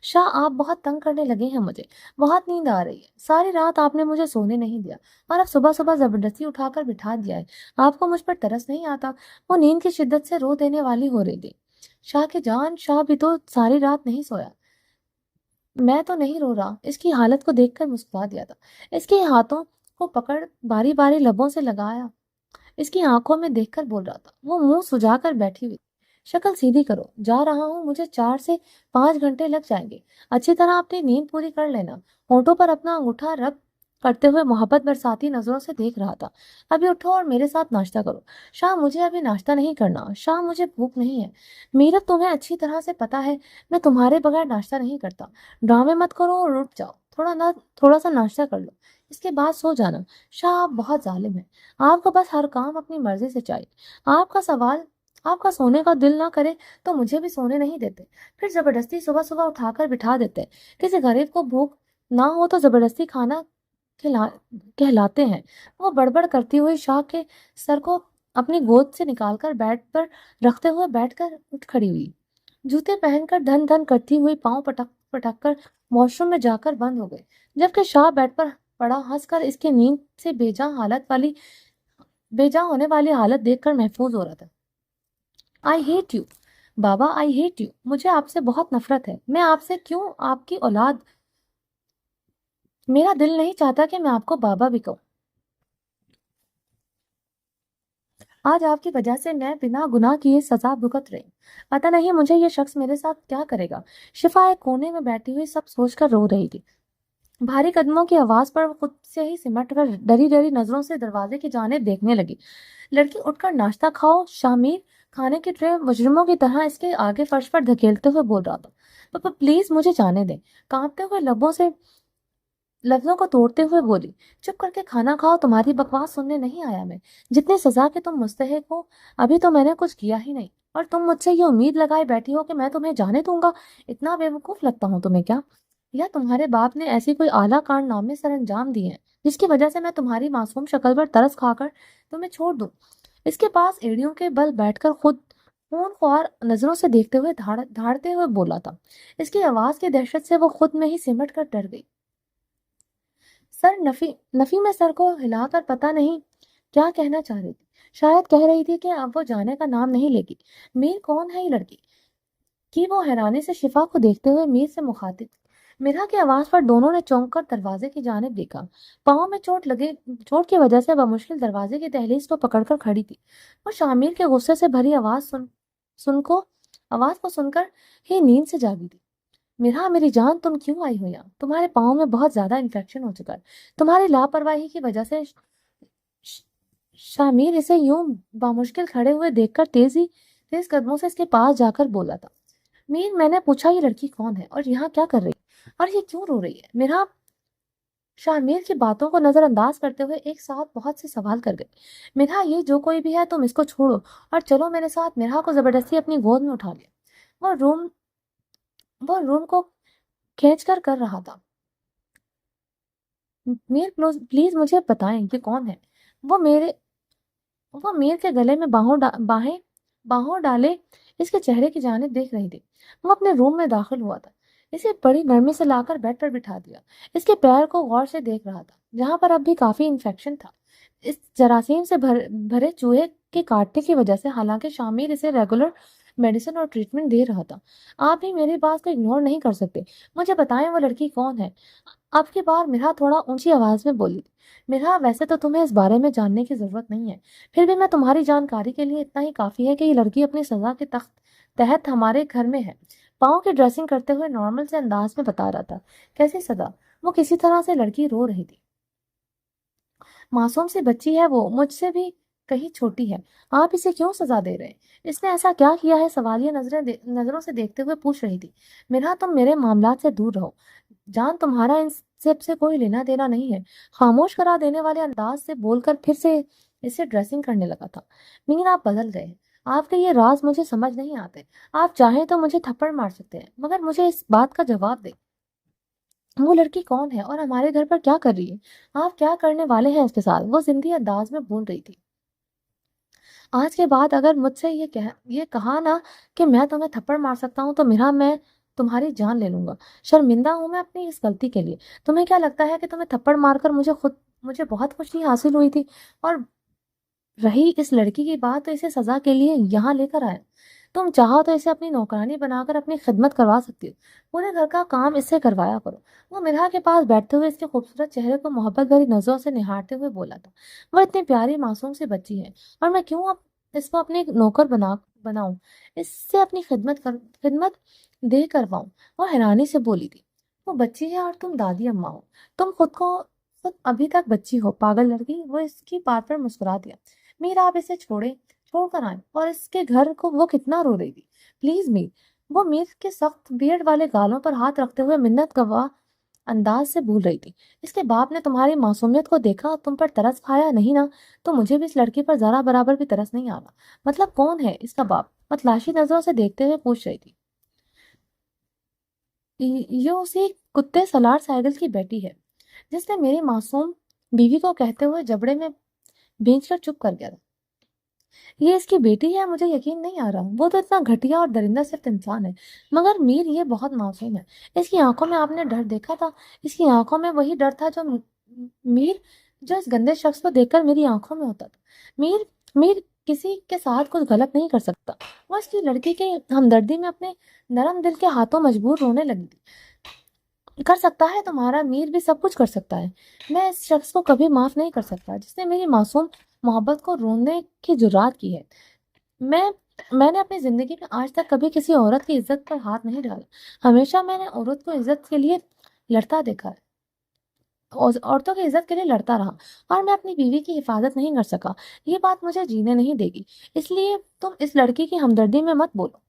शाह, आप बहुत तंग करने लगे हैं मुझे, बहुत नींद आ रही है, सारी रात आपने मुझे सोने नहीं दिया और अब सुबह सुबह जबरदस्ती उठाकर बिठा दिया है। आपको मुझ पर तरस नहीं आता? वो नींद की शिद्दत से रो देने वाली हो रही थी। शाह की जान, शाह भी तो सारी रात नहीं सोया। मैं तो नहीं रो रहा, इसकी हालत को देखकर मुस्कुरा दिया था, इसके हाथों को पकड़ बारी बारी लबों से लगाया, इसकी आंखों में देखकर बोल रहा था। वो मुंह सुजाकर बैठी हुई, शक्ल सीधी करो, जा रहा हूँ, मुझे 4 से 5 घंटे लग जाएंगे, अच्छी तरह अपनी नींद पूरी कर लेना। होठों पर अपना अंगूठा रब करते हुए मोहब्बत बरसाती नजरों से देख रहा था। अभी उठो और मेरे साथ नाश्ता करो। शाह, मुझे अभी नाश्ता नहीं करना, शाह मुझे भूख नहीं है। मीरा, तुम्हें अच्छी तरह से पता है मैं तुम्हारे बगैर नाश्ता नहीं करता। ड्रामे मत करो और उठ जाओ, थोड़ा सा नाश्ता कर लो, इसके बाद सो जाना। शाह, आप बहुत जालिम हैं, आपको बस हर काम अपनी मर्जी से चाहिए। आपका सोने का दिल ना करे तो मुझे भी सोने नहीं देते, फिर जबरदस्ती सुबह सुबह उठाकर बिठा देते। किसी गरीब को भूख ना हो तो जबरदस्ती खाना खिला कहलाते हैं। वो बड़बड़ करती हुई शाह के सर को अपनी गोद से निकालकर बेड पर रखते हुए बैठकर उठ खड़ी हुई। जूते पहनकर धन धन करती हुई पांव पटक पटक कर वॉशरूम में जाकर बंद हो गई, जबकि शाह बेड पर पड़ा हंसकर इसकी नींद से बेजा होने वाली हालत देखकर महफूज हो रहा था। I hate you Baba, I hate you, मुझे आपसे बहुत नफरत है। मैं आपसे क्यों, आपकी औलाद, मेरा दिल नहीं चाहता कि मैं आपको बाबा भी कहूँ। आज आपकी वजह से मैं बिना गुनाह किए सजा भुगत रही हूँ। पता नहीं मुझे ये शख्स मेरे साथ क्या करेगा। शिफा एक कोने में बैठी हुई सब सोचकर रो रही थी। भारी कदमों की आवाज पर वो खुद से ही सिमट कर डरी डरी नजरों से दरवाजे की जानिब देखने लगी। लड़की, उठकर नाश्ता खाओ। शामिर खाने की ट्रे मुजरिमों की तरह इसके आगे फर्श पर धकेलते हुए बोल रहा था। पापा प्लीज मुझे जाने दें, कांपते हुए लबों से लफ्जों को तोड़ते हुए बोली। चुप करके खाना खाओ, तुम्हारी बकवास सुनने नहीं आया मैं। जितनी सजा के तुम मुस्तहिक हो, अभी तो मैंने कुछ किया ही नहीं और तुम मुझसे ये उम्मीद लगाए बैठी हो कि मैं तुम्हें जाने दूंगा। इतना बेवकूफ लगता हूँ तुम्हें क्या? या तुम्हारे बाप ने ऐसी कोई आला कांड नामे सर अंजाम दिए हैं जिसकी वजह से मैं तुम्हारी मासूम शक्ल पर तरस खाकर तुम्हें छोड़ दूं? इसके पास एड़ियों के बल बैठकर खुद खून ख्वार नजरों से देखते हुए धाड़ते हुए बोला था। इसकी आवाज की दहशत से वो खुद में ही सिमट कर डर गई। सर, नफी नफी में सर को हिलाकर पता नहीं क्या कहना चाह रही थी। शायद कह रही थी कि अब वो जाने का नाम नहीं लेगी। मीर कौन है ये लड़की? कि वो हैरानी से शिफा को देखते हुए मीर से मुखातिब थी। मीरा की आवाज पर दोनों ने चौंक कर दरवाजे की जानिब देखा। पाँव में चोट की वजह से बमुश्किल दरवाजे की दहलीज को पकड़कर खड़ी थी। वो शामिर के गुस्से से भरी सुन को आवाज को सुनकर ही नींद से जागी थी। मीरा, मेरी जान, तुम क्यों आई हो यहाँ? तुम्हारे पाँव में बहुत ज्यादा इन्फेक्शन हो चुका है, तुम्हारी लापरवाही की वजह से। श- शामिर इसे यूं बामुश्किल खड़े हुए देखकर तेज कदमों से इसके पास जाकर बोला था। मीर, मैंने पूछा ये लड़की कौन है और यहाँ क्या कर रही है और ये क्यों रो रही है? मेरा शामिर की बातों को नजरअंदाज करते हुए एक साथ बहुत से सवाल कर गए। मेरा, ये जो कोई भी है तुम इसको छोड़ो और चलो मेरे साथ। मेरा को जबरदस्ती अपनी गोद में उठा लिया। वो रूम वो रूम को खींच कर रहा था। मीर, प्लीज मुझे बताएं कि कौन है। वो मेरे वो मीर के गले में बाहों डाले इसके चेहरे की जानिब देख रही थी। वो अपने रूम में दाखिल हुआ था। इसे बड़ी नरमी से लाकर बेड पर बिठा दिया। इसके पैर को गौर से देख रहा था, जहां पर अब भी काफी इन्फेक्शन था, इस जरासीम से भरे चूहे के काटने की वजह से। हालांकि शामिर इसे रेगुलर मेडिसिन और ट्रीटमेंट दे रहा था। आप भी मेरी बात को इग्नोर नहीं कर सकते। मुझे बताएं वो लड़की कौन है? आपकी बार मिरा थोड़ा ऊंची आवाज में बोली थी। मिरा, वैसे तो तुम्हें इस बारे में जानने की जरूरत नहीं है, फिर भी मैं तुम्हारी जानकारी के लिए इतना ही काफी है कि ये लड़की अपनी सजा के तहत हमारे घर में है। पाँव की ड्रेसिंग करते हुए नॉर्मल से अंदाज में बता रहा था। कैसी सजा? वो किसी तरह से लड़की रो रही थी। मासूम सी बच्ची है वो, मुझसे भी कहीं छोटी है। आप इसे क्यों सजा दे रहे हैं? इसने ऐसा क्या किया है? सवालिया नजरों से देखते हुए पूछ रही थी। मिरा, तुम मेरे मामलात से दूर रहो। जान, तुम्हारा इन सब से कोई लेना देना नहीं है। खामोश करा देने वाले अंदाज से बोलकर फिर से इसे ड्रेसिंग करने लगा था। मीर, आप बदल गए हैं। आपके ये राज मुझे समझ नहीं आते। आप चाहें तो मुझे थप्पड़ मार सकते हैं, मगर मुझे इस बात का जवाब दे, वो लड़की कौन है और हमारे घर पर क्या कर रही है? आप क्या करने वाले हैं उसके साथ? वो जिंदी अंदाज में बोल रही थी। आज के बाद अगर मुझसे ये कहा ना कि मैं तुम्हें थप्पड़ मार सकता हूँ, तो मेरा मैं तुम्हारी जान ले लूंगा। शर्मिंदा हूं मैं अपनी इस गलती के लिए। तुम्हें क्या लगता है कि तुम्हें थप्पड़ मारकर मुझे बहुत खुशी हासिल हुई थी? और रही इस लड़की की बात, तो इसे सजा के लिए यहाँ लेकर आया। तुम चाहो तो इसे अपनी नौकरानी बनाकर अपनी खिदमत करवा सकती हो। पूरे घर का काम इससे करवाया करो। वो मिरा के पास बैठते हुए इसके खूबसूरत चेहरे को मोहब्बत भरी नजरों से निहारते हुए बोला था। वो इतनी प्यारी मासूम सी बच्ची है, और मैं क्यों इसको अपने नौकर बनाऊं, इससे अपनी खिदमत दे करवाऊं? वो हैरानी से बोली थी। वो बच्ची है और तुम दादी अम्मा हो। तुम खुद अभी तक बच्ची हो, पागल लड़की। वो इसकी बात पर मुस्कुरा दिया। मीर, आप इसे छोड़कर आए। और इसके घर को वो कितना रो रही थी। प्लीज मीर। वो मीर के सख्त बियर्ड वाले गालों पर हाथ रखते हुए मिन्नत गवाह अंदाज से बोल रही थी। इसके बाप ने तुम्हारी मासूमियत को देखा और तुम पर तरस खाया नहीं ना, तो मुझे भी इस लड़की पर जरा बराबर भी तरस नहीं आ रहा। मतलब कौन है इसका बाप? मतलाशी नजरों से देखते हुए पूछ रही थी। ये उसी कुत्ते सलार साइकिल की बेटी है, जिसने मेरी मासूम बीवी को कहते हुए जबड़े में भींच कर चुप कर गया था। ये इसकी बेटी है? मुझे यकीन नहीं आ रहा। वो तो इतना घटिया और दरिंदा सिर्फ इंसान है, मगर मीर ये बहुत मासूम है। इसकी आंखों में आपने डर देखा था? इसकी आंखों में वही डर था मीर जो इस गंदे शख्स को देखकर मेरी आंखों में होता था। मीर मीर किसी के साथ कुछ गलत नहीं कर सकता। वो इसकी लड़की की हमदर्दी में अपने नरम दिल के हाथों मजबूर रोने लगी थी। कर सकता है तुम्हारा मीर भी सब कुछ कर सकता है। मैं इस शख्स को कभी माफ नहीं कर सकता जिसने मेरी मासूम मोहब्बत को रोने की जुर्रात की है। मैं मैंने अपनी जिंदगी में आज तक कभी किसी औरत की इज्जत पर हाथ नहीं डाला। हमेशा मैंने औरत को इज्जत के लिए लड़ता देखा है, औरतों की इज्जत के लिए लड़ता रहा, और मैं अपनी बीवी की हिफाजत नहीं कर सका। ये बात मुझे जीने नहीं देगी। इसलिए तुम इस लड़की की हमदर्दी में मत बोलो।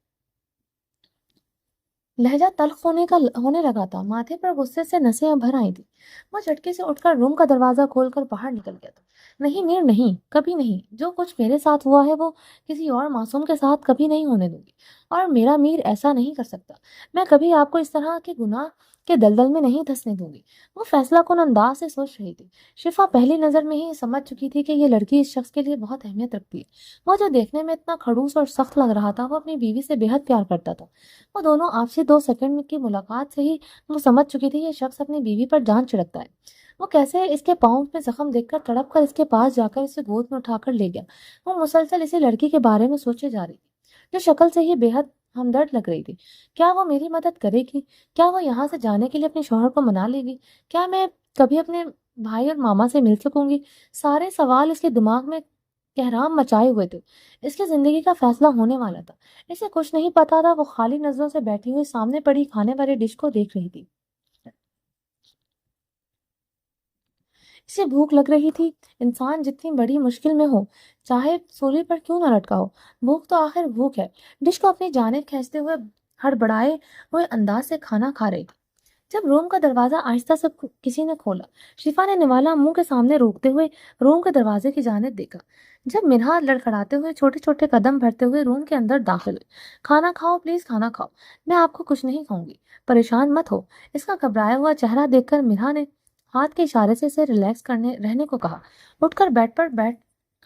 लहजा तल्ख होने लगा था। माथे पर गुस्से से नसें भर आई थी। वो झटके से उठकर रूम का दरवाजा खोलकर बाहर निकल गया था। नहीं मीर, नहीं, कभी नहीं। जो कुछ मेरे साथ हुआ है वो किसी और मासूम के साथ कभी नहीं होने दूंगी, और मेरा मीर ऐसा नहीं कर सकता। मैं कभी आपको इस तरह के गुनाह के दलदल में नहीं धंसने दूंगी। वो फैसला कुन अंदाज से सोच रही थी। शिफा पहली नजर में ही समझ चुकी थी कि ये लड़की इस शख्स के लिए बहुत अहमियत रखती है। वो जो देखने में इतना खड़ूस और सख्त लग रहा था, वो अपनी बीवी से बेहद प्यार करता था। वो दोनों आपसी 2 सेकंड की मुलाकात से ही वो समझ चुकी थी ये शख्स अपनी बीवी पर जान छिड़कता है। वो कैसे इसके पाँव में जख्म देखकर तड़प कर इसके पास जाकर इसे गोद में उठाकर ले गया। वो मुसलसल इसी लड़की के बारे में सोचे जा रही थी, जो शक्ल से ही बेहद हमदर्द लग रही थी। क्या वो मेरी मदद करेगी? क्या वो यहाँ से जाने के लिए अपने शौहर को मना लेगी? क्या मैं कभी अपने भाई और मामा से मिल सकूंगी? सारे सवाल इसके दिमाग में कहराम मचाए हुए थे। इसकी जिंदगी का फैसला होने वाला था। इसे कुछ नहीं पता था। वो खाली नजरों से बैठी हुई सामने पड़ी खाने वाली डिश को देख रही थी। इसे भूख लग रही थी। इंसान जितनी बड़ी मुश्किल में हो, चाहे सूली पर क्यों ना लटका हो, भूख तो आखिर भूख है। डिश को अपनी जानिब खींचते हुए हड़बड़ाए हुए अंदाज से खाना खा रही थी। जब रूम का दरवाजा आहिस्ता से किसी ने खोला, शिफा ने निवाला मुंह के सामने रोकते हुए रूम के दरवाजे की जानिब देखा। जब मिनहा लड़खड़ाते हुए छोटे छोटे कदम भरते हुए रूम के अंदर दाखिल हुई। खाना खाओ प्लीज, खाना खाओ। मैं आपको कुछ नहीं खाऊंगी, परेशान मत हो। इसका घबराया हुआ चेहरा देखकर मिनहा ने हाथ के इशारे से इसे रिलैक्स करने रहने को कहा। उठकर बेड पर बैठ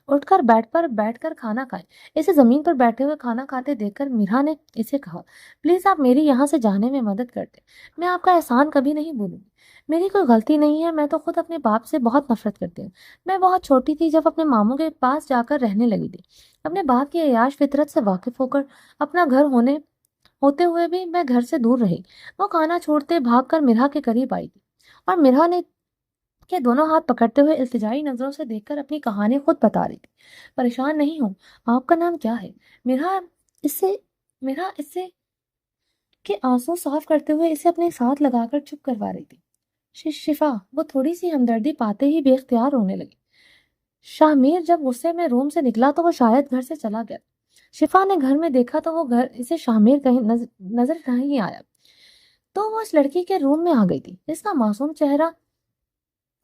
اٹھ کر بیٹھ کر کھانا کھائیں۔ اسے زمین پر بیٹھے ہوئے کھانا کھاتے دیکھ کر میرا نے اسے کہا، پلیز آپ میری یہاں سے جانے میں مدد کر دیں، میں آپ کا احسان کبھی نہیں بھولوں گی۔ میری کوئی غلطی نہیں ہے، میں تو خود اپنے باپ سے بہت نفرت کرتی ہوں۔ میں بہت چھوٹی تھی جب اپنے ماموں کے پاس جا کر رہنے لگی تھی۔ اپنے باپ کی عیاش فطرت سے واقف ہو کر اپنا گھر ہوتے ہوئے بھی میں گھر سے دور رہی۔ وہ کھانا چھوڑتے بھاگ کر مرہا کے قریب آئی تھی اور مرہا نے کے دونوں ہاتھ پکڑتے ہوئے التجائی نظروں سے دیکھ کر اپنی کہانی خود بتا رہی تھی۔ پریشان نہیں ہوں، آپ کا نام کیا ہے؟ مرہا اس سے کے آنسو صاف کرتے ہوئے اسے اپنے ساتھ لگا کر چپ کروا رہی تھی۔ شفا، وہ تھوڑی سی ہمدردی پاتے ہی بے اختیار رونے لگی۔ شاہ میر جب غصے میں روم سے نکلا تو وہ شاید گھر سے چلا گیا۔ شفا نے گھر میں دیکھا تو وہ گھر اسے شاہ میر کہیں نظر نہیں آیا، تو وہ اس لڑکی کے روم میں آ گئی تھی۔ اس کا معصوم چہرہ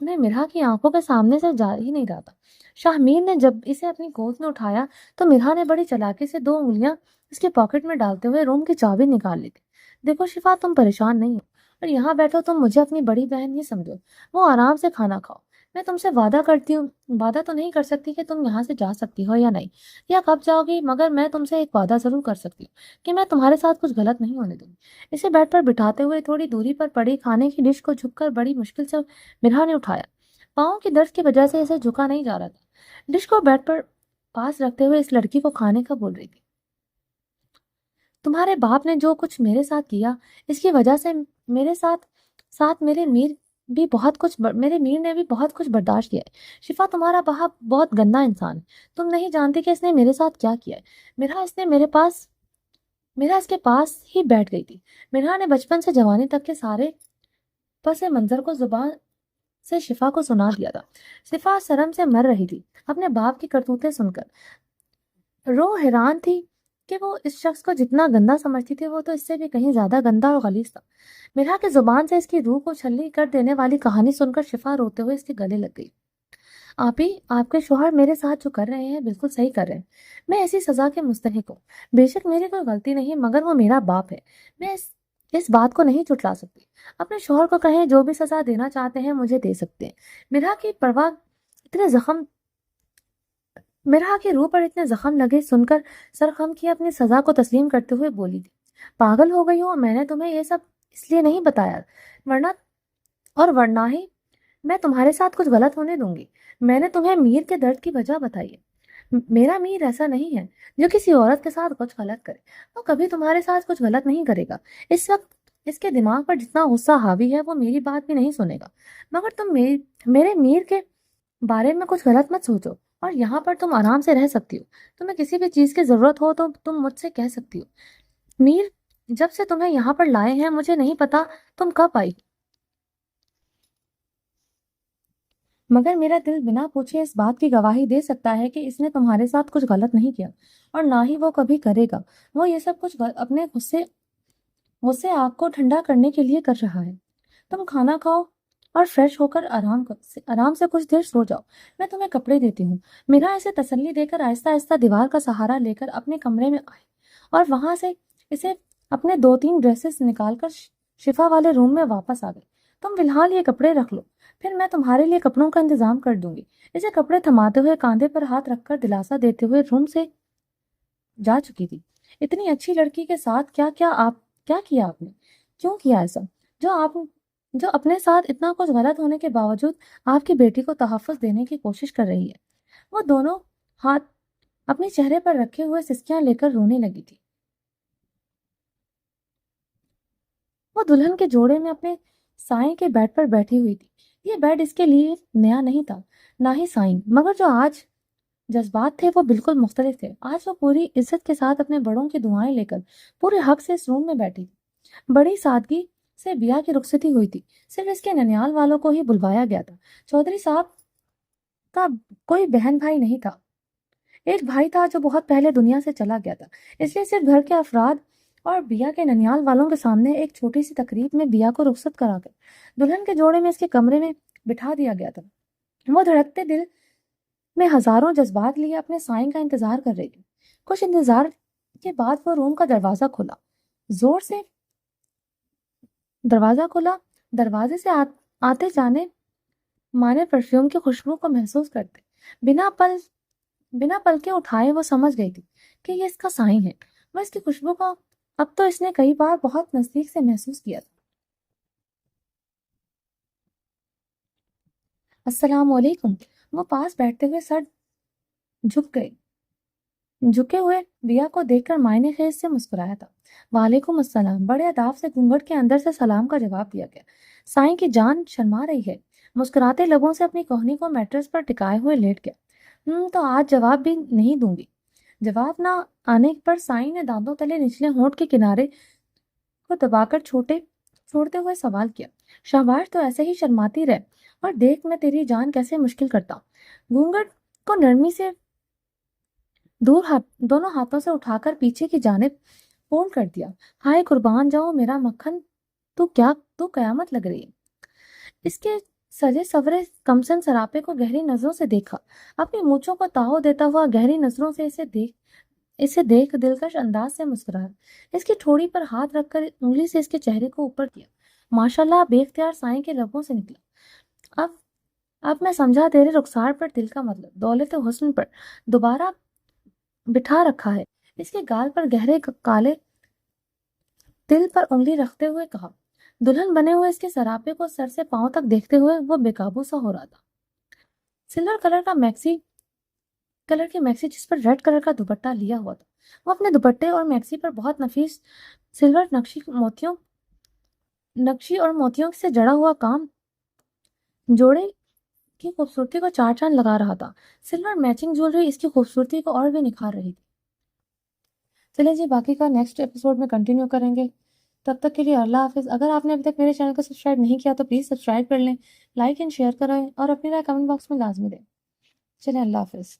میں مرہا کی آنکھوں کے سامنے سے جا ہی نہیں رہا تھا۔ شاہ میر نے جب اسے اپنی گود میں اٹھایا تو مرہا نے بڑی چلاکی سے 2 انگلیاں اس کے پاکٹ میں ڈالتے ہوئے روم کی چابی نکال لی تھی۔ دیکھو شفا، تم پریشان نہیں ہو اور یہاں بیٹھو، تم مجھے اپنی بڑی بہن ہی سمجھو۔ وہ آرام سے کھانا کھاؤ۔ میں تم سے وعدہ تو نہیں کر سکتی کہ تم یہاں سے جا سکتی ہو یا نہیں، یا کب جاؤ گی، مگر میں تم سے ایک وعدہ ضرور کر سکتی ہوں کہ میں تمہارے ساتھ کچھ غلط نہیں ہونے دوں گی۔ اسے بیڈ پر بٹھاتے ہوئے تھوڑی دوری پر پڑی کھانے کی ڈش کو جھک کر بڑی مشکل سے مرہا نے اٹھایا۔ پاؤں کی درد کی وجہ سے اسے جھکا نہیں جا رہا تھا۔ ڈش کو بیڈ پر پاس رکھتے ہوئے اس لڑکی کو کھانے کا بول رہی تھی، تمہارے باپ نے جو کچھ میرے ساتھ کیا، اس کی وجہ سے میرے ساتھ میرے میر نے بھی بہت کچھ برداشت کیا ہے۔ شفا، تمہارا باپ بہت گندا انسان ہے، تم نہیں جانتی کہ اس نے میرے ساتھ کیا کیا ہے۔ میرا اس کے پاس ہی بیٹھ گئی تھی۔ مرہا نے بچپن سے جوانی تک کے سارے پس منظر کو زبان سے شفا کو سنا دیا تھا۔ شفا شرم سے مر رہی تھی اپنے باپ کی کرتوتیں سن کر۔ حیران تھی کہ وہ اس شخص کو جتنا گندا سمجھتی تھی وہ تو اس سے بھی کہیں زیادہ گندا اور غلیظ تھا۔ مرہا کی زبان سے اس کی روح کو چھلنی کر دینے والی کہانی سن کر شفا روتے ہوئے اس کے گلے لگ گئی۔ آپ کے شوہر میرے ساتھ جو کر رہے ہیں بالکل صحیح کر رہے ہیں۔ میں ایسی سزا کے مستحق ہوں۔ بے شک میری کوئی غلطی نہیں، مگر وہ میرا باپ ہے، میں اس بات کو نہیں جھٹلا سکتی۔ اپنے شوہر کو کہیں جو بھی سزا دینا چاہتے ہیں مجھے دے سکتے ہیں۔ مرہا کی روح پر اتنے زخم لگے سن کر سرخم کی اپنی سزا کو تسلیم کرتے ہوئے بولی تھی، پاگل ہو گئی ہوں، میں نے تمہیں یہ سب اس لیے نہیں بتایا ورنہ ہی میں تمہارے ساتھ کچھ غلط ہونے دوں گی۔ میں نے تمہیں میر کے درد کی وجہ بتائی ہے۔ میرا میر ایسا نہیں ہے جو کسی عورت کے ساتھ کچھ غلط کرے، وہ کبھی تمہارے ساتھ کچھ غلط نہیں کرے گا۔ اس وقت اس کے دماغ پر جتنا غصہ حاوی ہے وہ میری بات بھی نہیں سنے گا، مگر تم میرے میر کے بارے میں کچھ غلط مت سوچو، اور یہاں پر تم آرام سے رہ سکتی ہو۔ تمہیں کسی بھی چیز کی ضرورت ہو تو تم مجھ سے کہہ سکتی ہو۔ میر جب سے تمہیں یہاں پر لائے ہیں مجھے نہیں پتا تم کب آئی، مگر میرا دل بنا پوچھے اس بات کی گواہی دے سکتا ہے کہ اس نے تمہارے ساتھ کچھ غلط نہیں کیا، اور نہ ہی وہ کبھی کرے گا۔ وہ یہ سب کچھ اپنے غصے آگ کو ٹھنڈا کرنے کے لیے کر رہا ہے۔ تم کھانا کھاؤ اور فریش ہو کر آرام سے کچھ دیر سو جاؤ، میں تمہیں کپڑے دیتی ہوں۔ میرا اسے تسلی دے کر آہستہ آہستہ دیوار کا سہارا لے کر اپنے کمرے میں آئے اور وہاں سے اسے اپنے 2-3 ڈریسز نکال کر شفا والے روم میں واپس آ گئی۔ تم فی الحال یہ کپڑے رکھ لو، پھر میں تمہارے لیے کپڑوں کا انتظام کر دوں گی۔ اسے کپڑے تھماتے ہوئے کاندھے پر ہاتھ رکھ کر دلاسا دیتے ہوئے روم سے جا چکی تھی۔ اتنی اچھی لڑکی کے ساتھ کیا کیا آپ نے؟ کیوں کیا ایسا جو اپنے ساتھ اتنا کچھ غلط ہونے کے باوجود آپ کی بیٹی کو تحفظ دینے کی کوشش کر رہی ہے؟ وہ دونوں ہاتھ اپنے چہرے پر رکھے ہوئے سسکیاں لے کر رونے لگی تھی۔ وہ دلہن کے جوڑے میں اپنے سائیں کے بیڈ پر بیٹھی ہوئی تھی۔ یہ بیڈ اس کے لیے نیا نہیں تھا، نہ ہی سائیں، مگر جو آج جذبات تھے وہ بالکل مختلف تھے۔ آج وہ پوری عزت کے ساتھ اپنے بڑوں کی دعائیں لے کر پورے حق سے اس روم میں بیٹھی تھی۔ بڑی سادگی سے بیا کی رخصتی ہوئی تھی، صرف اس کے ننیال والوں کو ہی بلوایا گیا تھا۔ چودھری صاحب کا کوئی بہن بھائی نہیں تھا۔ ایک بھائی تھا جو بہت پہلے دنیا سے چلا گیا تھا، اس لیے صرف گھر کے افراد اور بیا کے ننیال والوں کے سامنے ایک چھوٹی سی تقریب میں بیا کو رخصت کرا کر دلہن کے جوڑے میں اس کے کمرے میں بٹھا دیا گیا تھا۔ وہ دھڑکتے دل میں ہزاروں جذبات لیے اپنے سائن کا انتظار کر رہی تھی۔ کچھ انتظار کے بعد وہ روم کا دروازہ کھلا، زور سے دروازے سے آتے جانے مانے پرفیوم کی خوشبو کو محسوس کرتے بنا پل बिना पलके उठाए वो समझ गई थी कि ये इसका साईं है। वह इसकी खुशबू को अब तो इसने कई बार बहुत नजदीक से महसूस किया था। अस्सलाम वालेकुम। वो पास बैठते हुए सर झुक गए। झुके हुए बिया को देखकर मायने खेज से मुस्कुराया था। वालेकुम अस्सलाम। बड़े अदाब से घूंघट के अंदर से सलाम का जवाब दिया गया। साईं की जान शर्मा रही है। मुस्कुराते लबों से अपनी कोहनी को मैट्रेस पर टिकाए हुए लेट गया। तो आज जवाब भी नहीं दूंगी। जवाब ना आने पर साईं ने दांतों तले निचले होंठ के किनारे को दबाकर छोड़ते हुए सवाल किया। शाबाश, तो ऐसे ही शर्माती रह और देख मैं तेरी जान कैसे मुश्किल करता हूँ। घूंघट को नरमी से दोनों हाथों से उठाकर पीछे की जानिब फोल्ड कर दिया। हाय कुर्बान जाओ मेरा मक्खन, तू कयामत लग रही है। इसके सजे सवरे कमसन सरापे को गहरी नजरों से देखा। अपनी मूंछों को ताव देता हुआ गहरी नजरों से इसे देख दिलकश अंदाज से मुस्कुराया। इसकी ठोड़ी पर हाथ रखकर उंगली से इसके चेहरे को ऊपर किया। माशाल्लाह बेख्तियार साईं के लबों से निकला। अब मैं समझा तेरे रुखसार पर दिल का मतलब दौलत हुस्न पर दोबारा बिठा रखा है। इसके गाल पर गहरे काले तिल पर उंगली रखते हुए कहा। दुल्हन बने हुए इसके सरापे को सर से पांव तक देखते हुए वो बेकाबू सा हो रहा था। सिल्वर कलर की मैक्सी जिस पर रेड कलर का दुपट्टा लिया हुआ था। वो अपने दुपट्टे और मैक्सी पर बहुत नफीस सिल्वर नक्शी और मोतियों से जड़ा हुआ काम जोड़े की खूबसूरती को चार चांद लगा रहा था। सिल्वर मैचिंग ज्वेलरी इसकी खूबसूरती को और भी निखार रही थी। चलिए जी, बाकी का नेक्स्ट एपिसोड में कंटिन्यू करेंगे। तब तक के लिए अल्लाह हाफिज़। अगर आपने अभी तक मेरे चैनल को सब्सक्राइब नहीं किया तो प्लीज़ सब्सक्राइब कर लें, लाइक एंड शेयर करें और अपनी राय कमेंट बॉक्स में लाजमी दें। चलिए, अल्लाह हाफिज़।